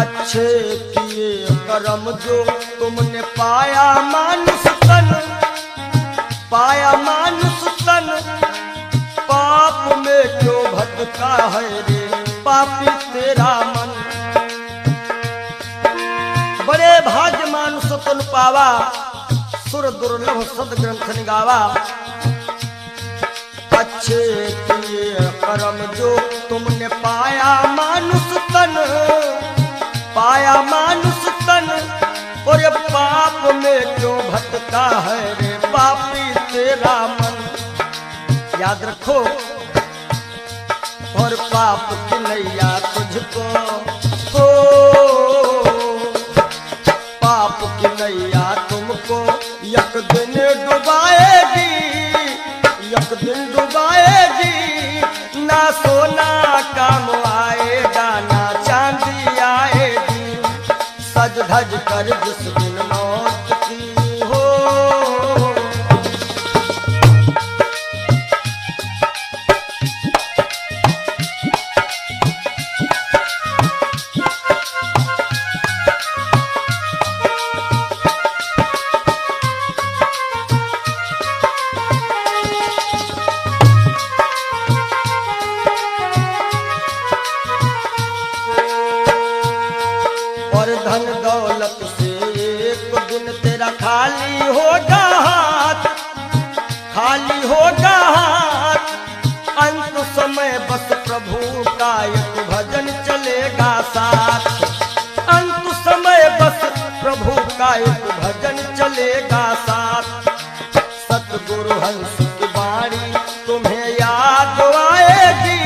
अच्छे किए कर्म जो तुमने पाया मानुष तन, पाया मानुष तन, पाप में क्यों भटका है रे पापी तेरा मन। बड़े भाग्य मानुष तन पावा, सुर दुर्लभ सद ग्रंथ निगावा। अच्छे किए कर्म जो तुमने पाया मानुष तन, पाया मानुष तन, और ये पाप में क्यों भटका है रे पापी तेरा मन। याद रखो और पाप की नैया तुझको हो, पाप की नैया तुमको एक दिन डुबाएगी, एक दिन डुबाएगी, ना सोना काम आएगा ना चांदी आएगी। सज धज कर जिस दिन मौत की हो। और धन दौलत से एक दिन तेरा खाली होगा हाथ, खाली होगा हाथ। अंत समय बस प्रभु का एक भजन चलेगा साथ, अंत समय बस का एक भजन चलेगा साथ। सतगुरु हंस की वाणी तुम्हें याद आएगी,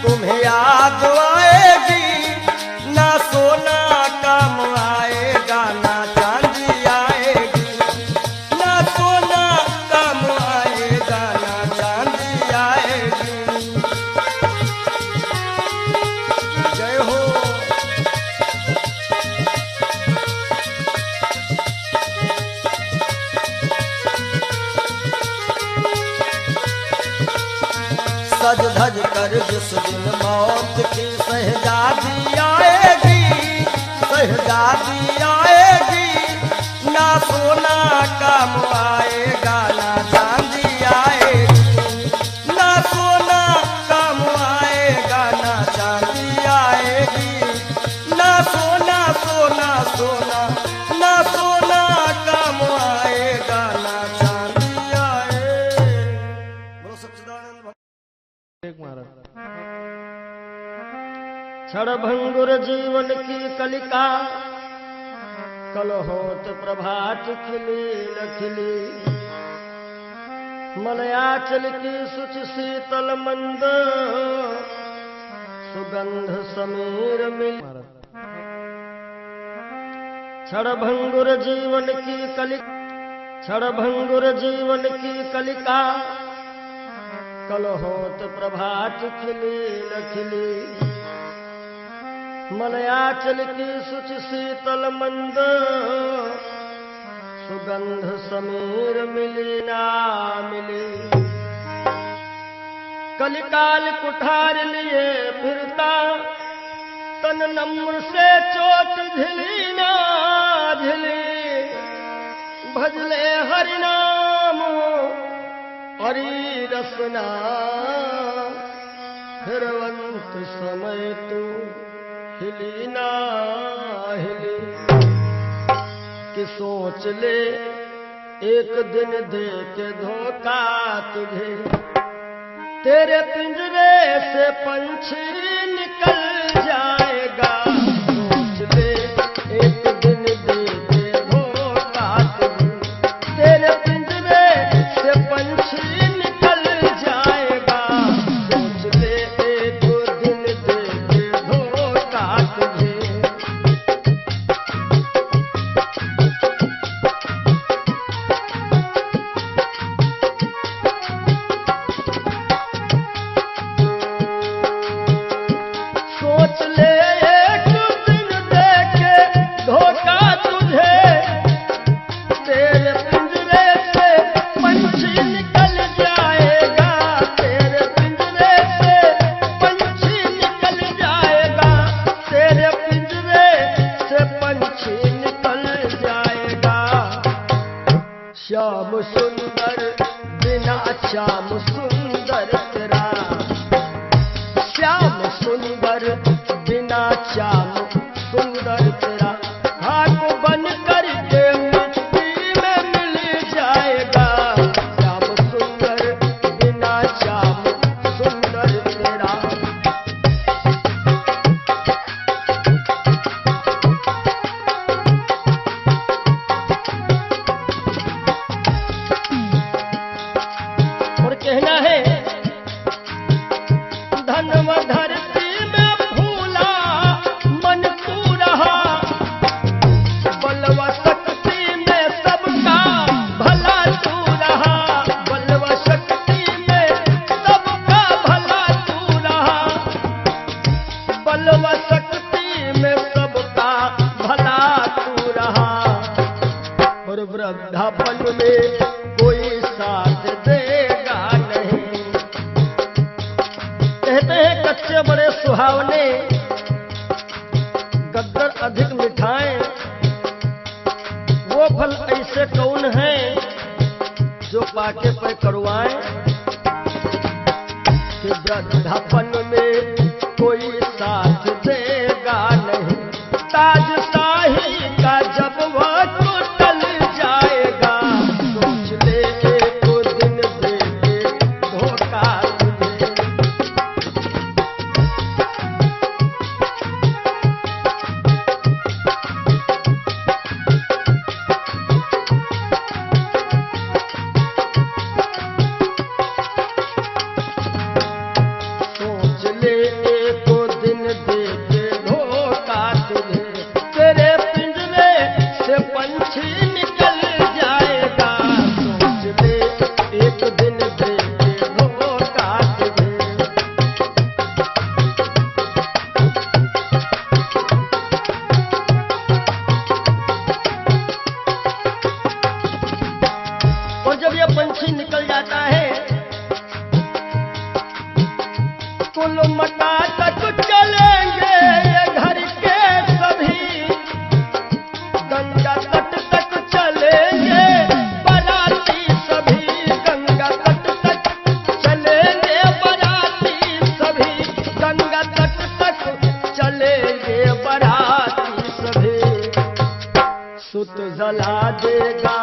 तुम्हें याद आएगी। ना सोना काम आएगा, ना चांदी आएगी। ना सोना काम आएगा, ना चांदी आएगी। जय हो। सज धज कर जिस दिन मौत की शहजादी आएगी, शहजादी आएगी। ना सोना काम आएगा, ना चांदी आएगी। ना सोना काम आएगा, ना चांदी आएगी। ना सोना सोना सोना, ना सोना काम आएगा, ना चांदी आएगी। बोलो सच्चिदानंद भगवान। क्षणभंगुर जीवन की कलिका, कल होत प्रभात खिली न खिली। मलयाचल की सुच शीतल मंद, सुगंध समीर मिली। क्षणभंगुर जीवन की कलिका, क्षणभंगुर जीवन की कलिका। कल होत प्रभात खिली न खिली। मलयाचल की सुच शीतल मंद, सुगंध समीर मिली ना मिली। कलिकाल कुठार लिए फिरता, तन नम्र से चोट झिली ना झिली। भजले हरि नाम हरि रसना, फिरवंत समय तू हिली ना हिली। कि सोच ले एक दिन दे के धोखा तुझे, तेरे पिंजरे से पंछी निकल जाएगा। सोच ले एक दिन दे के धोखा तुझे, तेरे पिंजरे से पंछी निकल जाएगा। सोच ले एक दिन दे के धोखा तुझे। सोच ले एक दिन दे के धोखा तुझे, तेरे पिंजरे से पंछी निकल जाएगा। तेरे पिंजरे से पंछी निकल जाएगा। तेरे पिंजरे से पंछी निकल जाएगा। श्याम सुंदर बिना श्याम सुंदर तेरा, श्याम सुंदर बिना श्याम सुंदर तेरा। हाथ बन करके मिट्टी में मिल जाएगा। श्याम सुंदर बिना श्याम सुंदर तेरा। और कहना है, धनव धरती में फूला मन तू रहा। बलवा शक्ति में सबका भला तू रहा। बलवा शक्ति में सबका भला तू रहा। बलवा शक्ति में सबका भला तू रहा। और वृद्धापन में कोई साथ देगा नहीं। कहते हैं कच्चे बड़े सुहावने, गद्दर अधिक मिठाएं। वो फल ऐसे कौन है जो पाके पे कड़वाएं। कि वृद्धापन में कोई साथ देगा नहीं। ताज शाही का जब वह टूटल जाएगा। सोच ले एक दिन दे के धोखा तुझे। सुत जला देगा,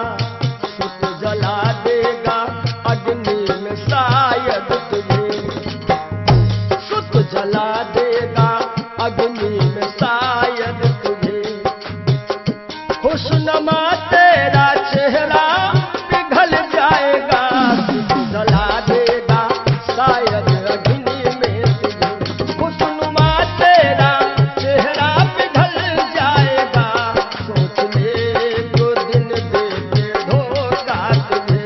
सुत जला देगा अग्नि में शायद तुझे, सुत जला देगा अग्नि में शायद तुझे। खुशनुमा तेरा चेहरा पिघल जाएगा, सुत जला देगा शायद अग्नि में तुझे। खुशनुमा तेरा चेहरा पिघल जाएगा, सोच ले तो दिन दे के धोखा तुझे।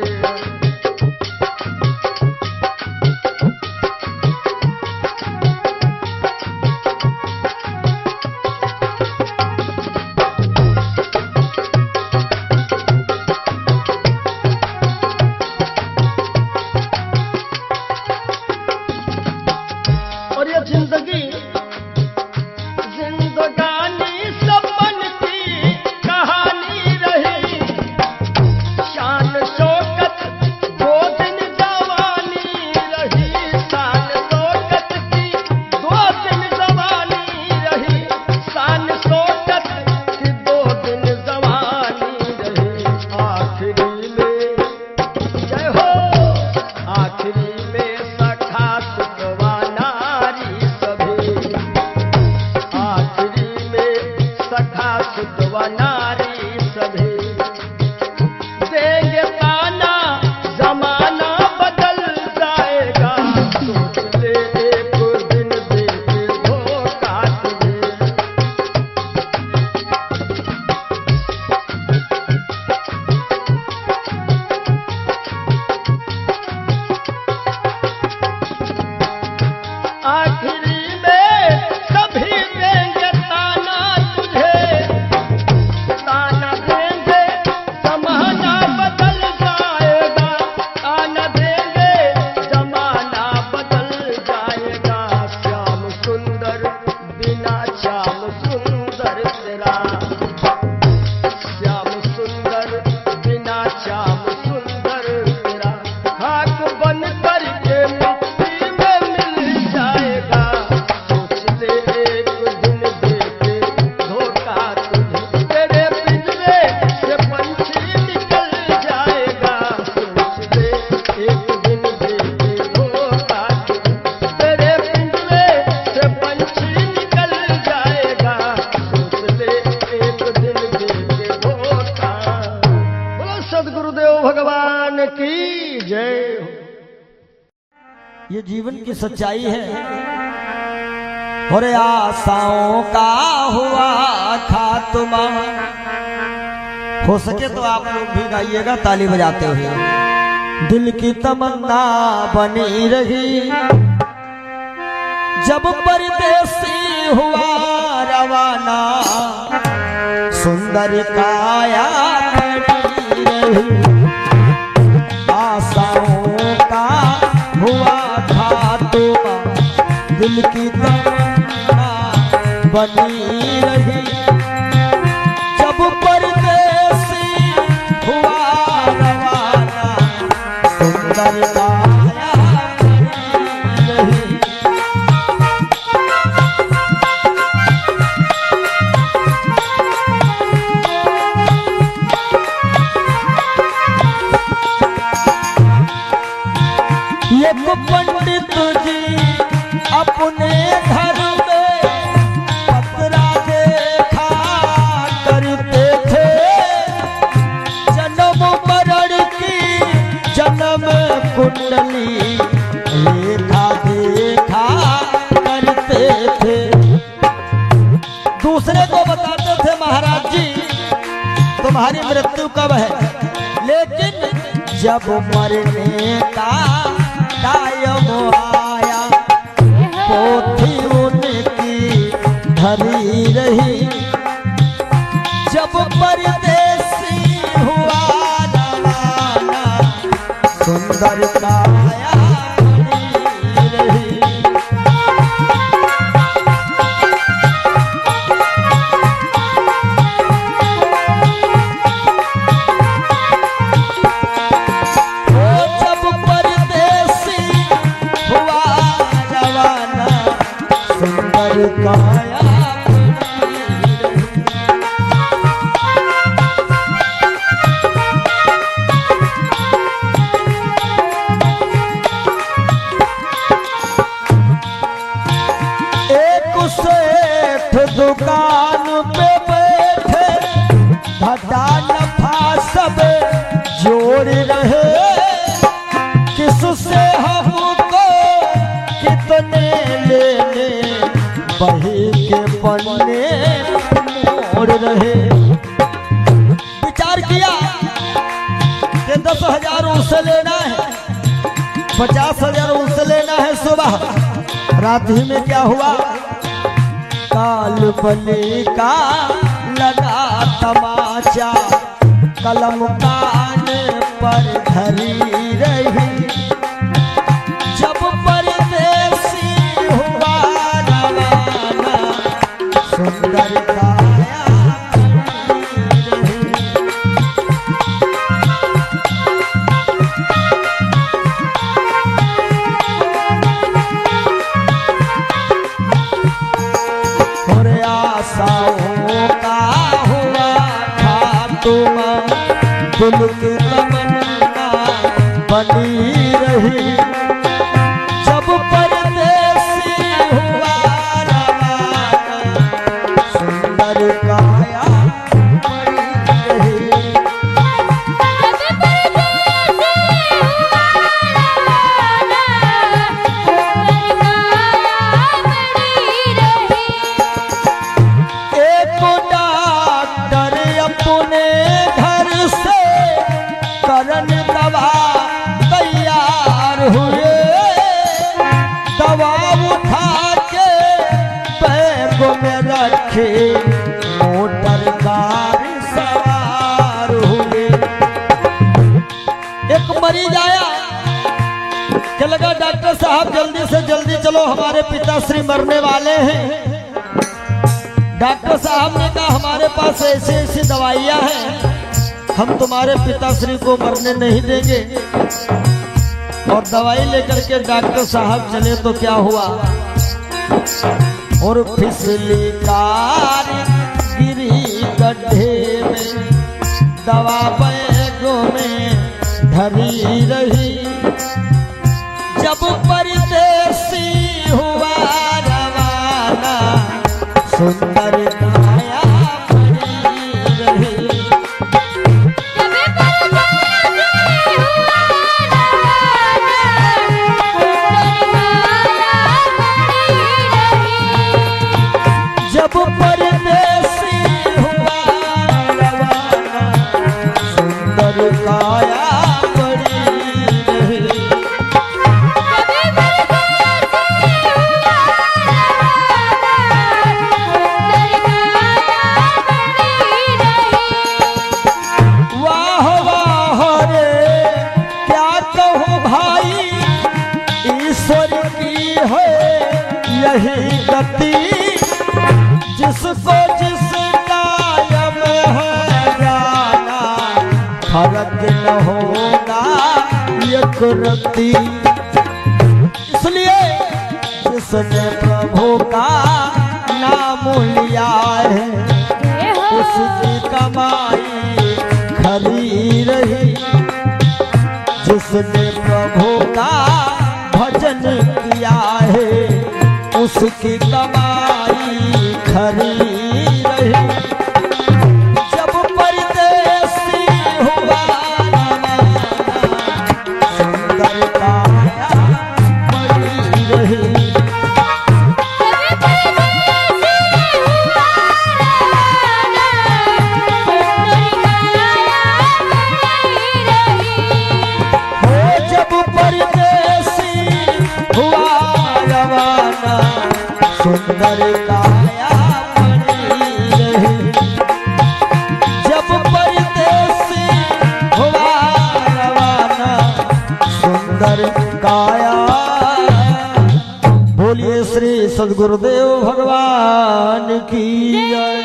और ये जिंदगी जिंदगानी सपन की कहानी रही, शान शौकत दो दिन जवानी रही, शान शौकत की दो दिन जवानी रही, शान शौकत की दो दिन जवानी रही। आखिरी में जय हो, आखिरी में सखा सुतवा नारी सभी, आखिरी में सखा सुतवा नारी सभी। देंगे ताना जमाना बदल जाएगा, सोच ले एक दिन दे के धोखा तुझे। आखिरी में सभी देंगे ताना तुझे, ताना देंगे जमाना बदल जाएगा, ताना देंगे जमाना बदल जाएगा। श्याम सुंदर बिना श्याम सुंदर तेरा, श्याम सुंदर बिना श्याम सुंदर तेरा। खाक बन करके मिट्टी में मिल जाएगा, सोच ले एक दिन दे के धोखा तुझे। तेरे पिंजरे से पंछी निकल जाएगा, सोच ले एक दिन दे के धोखा तुझे। तेरे पिंजरे से पंछी निकल जाएगा, सोच ले एक दिन दे के धोखा। बोलो सद्गुरुदेव भगवान की जय हो। ये जीवन की सच्चाई है। और आशाओं का हुआ खात्मा। हो सके तो आप लोग भी गाइएगा ताली बजाते हुए। दिल की तमन्ना बनी रही जब परदेसी हुआ रवाना, सुंदर काया खड़ी रही। आशाओं का हुआ खात्मा, दिल की तमन्ना बनी रही जब परदेसी हुआ रवाना, सुंदर काया खड़ी रही। एक पंडित जी अपने घर में पतरा देखा करते थे, जन्म मरण की जन्म कुंडली लेखा देखा करते थे। दूसरे को बताते थे महाराज जी तुम्हारी मृत्यु कब है, लेकिन जब मरने का टाइम आया पोथी उनकी धरी रही। जब परदेसी हुआ रवाना, सुंदर काया खड़ी रही। काया पन्ने मोड़ रहे। विचार किया कि 10,000 उससे लेना है, 50,000 उससे लेना है। सुबह रात ही में क्या हुआ, काल बने का लगा तमाचा, कलम कान पर धरी रही। जब परदेसी हुआ रवाना, सुंदर काया खड़ी रही। और आशाओं का हुआ खात्मा, दिल की तमन्ना बनी रही। जब परदेसी हुआ रवाना, सुंदर काया खड़ी रही। एक डॉक्टर अपने घर से करन दवा तैयार हुए। दवा उठा के बैग में रखे, मोटर कार सवार हुए। एक मरीज आया कि लगा डॉक्टर साहब जल्दी से जल्दी चलो, हमारे पिताश्री मरने वाले हैं। डॉक्टर साहब ने कहा हमारे पास ऐसी ऐसी दवाइयां हैं, हम तुम्हारे पिताश्री को मरने नहीं देंगे। और दवाई लेकर के डॉक्टर साहब चले तो क्या हुआ, और फिसली कार गिरी गड्ढे में, दवा बैगों में धरी रही। जब परदेसी हुआ रवाना, सुंदर काया खड़ी रही। जब परदेसी हुआ रवाना, सुंदर काया खड़ी रही। वाह वाह रे क्या कहूँ भाई, ईश्वर की है यही गति। जिसको जिस कायम है जाना, फर्क न होगा एक रत्ती। इसलिए जिसने प्रभु का नाम लिया है, उसकी कमाई खरी रही। जिसने प्रभु का भजन किया है, उसकी कमाई खरी रही। जब परदेसी हुआ रवाना, सुंदर काया खड़ी रही। जब परदेसी हुआ रवाना, सुंदर काया खड़ी रही। जब परदेसी हुआ रवाना, सुंदर काया। बोलिए श्री सद्गुरुदेव भगवान की जय।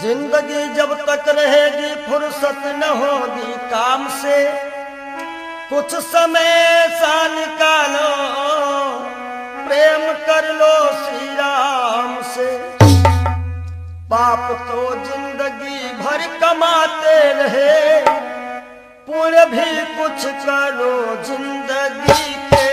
जिंदगी जब तक रहेगी फुर्सत न होगी काम से, कुछ समय सा निकालो प्रेम कर लो श्री राम से। पाप तो जिंदगी भर कमाते रहे, पुण्य भी कुछ करो जिंदगी के।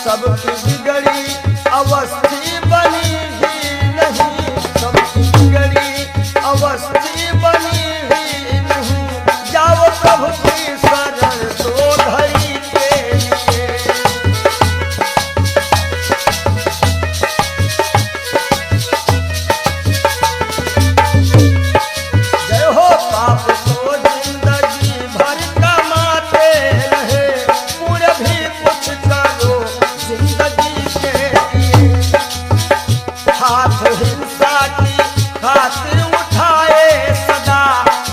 सबकी बिगड़ी अवस्थी बनी ही नहीं, सबकी बिगड़ी अवस्थी बनी ही नहीं। जाओ प्रभु की शरण दो घड़ी के लिए। जय हो पाप तो जिंदगी भर कमाते रहे, पूरे भी कुछ करो जिंदगी के लिए। हाथ हिंसा की खातिर उठाए सदा,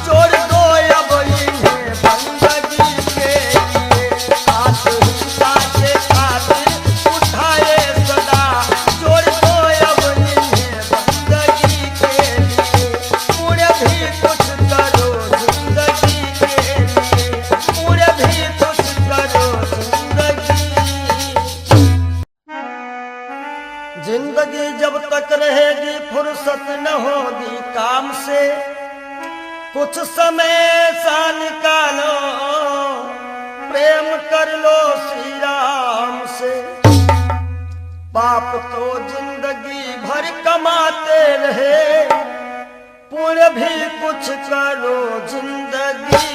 जोड़ दो अब इन्हें बंदगी के लिए। हाथ हिंसा के खातिर उठाए सदा, जोड़ दो अब इन्हें बंदगी के लिए। पूरे भी कुछ करो जिंदगी के लिए, पूरे भी कुछ करो जिंदगी जब तक रहेगी फुर्सत न होगी काम से। कुछ समय सा निकालो, प्रेम कर लो श्री राम से। पाप तो जिंदगी भर कमाते रहे, पुण्य भी कुछ करो जिंदगी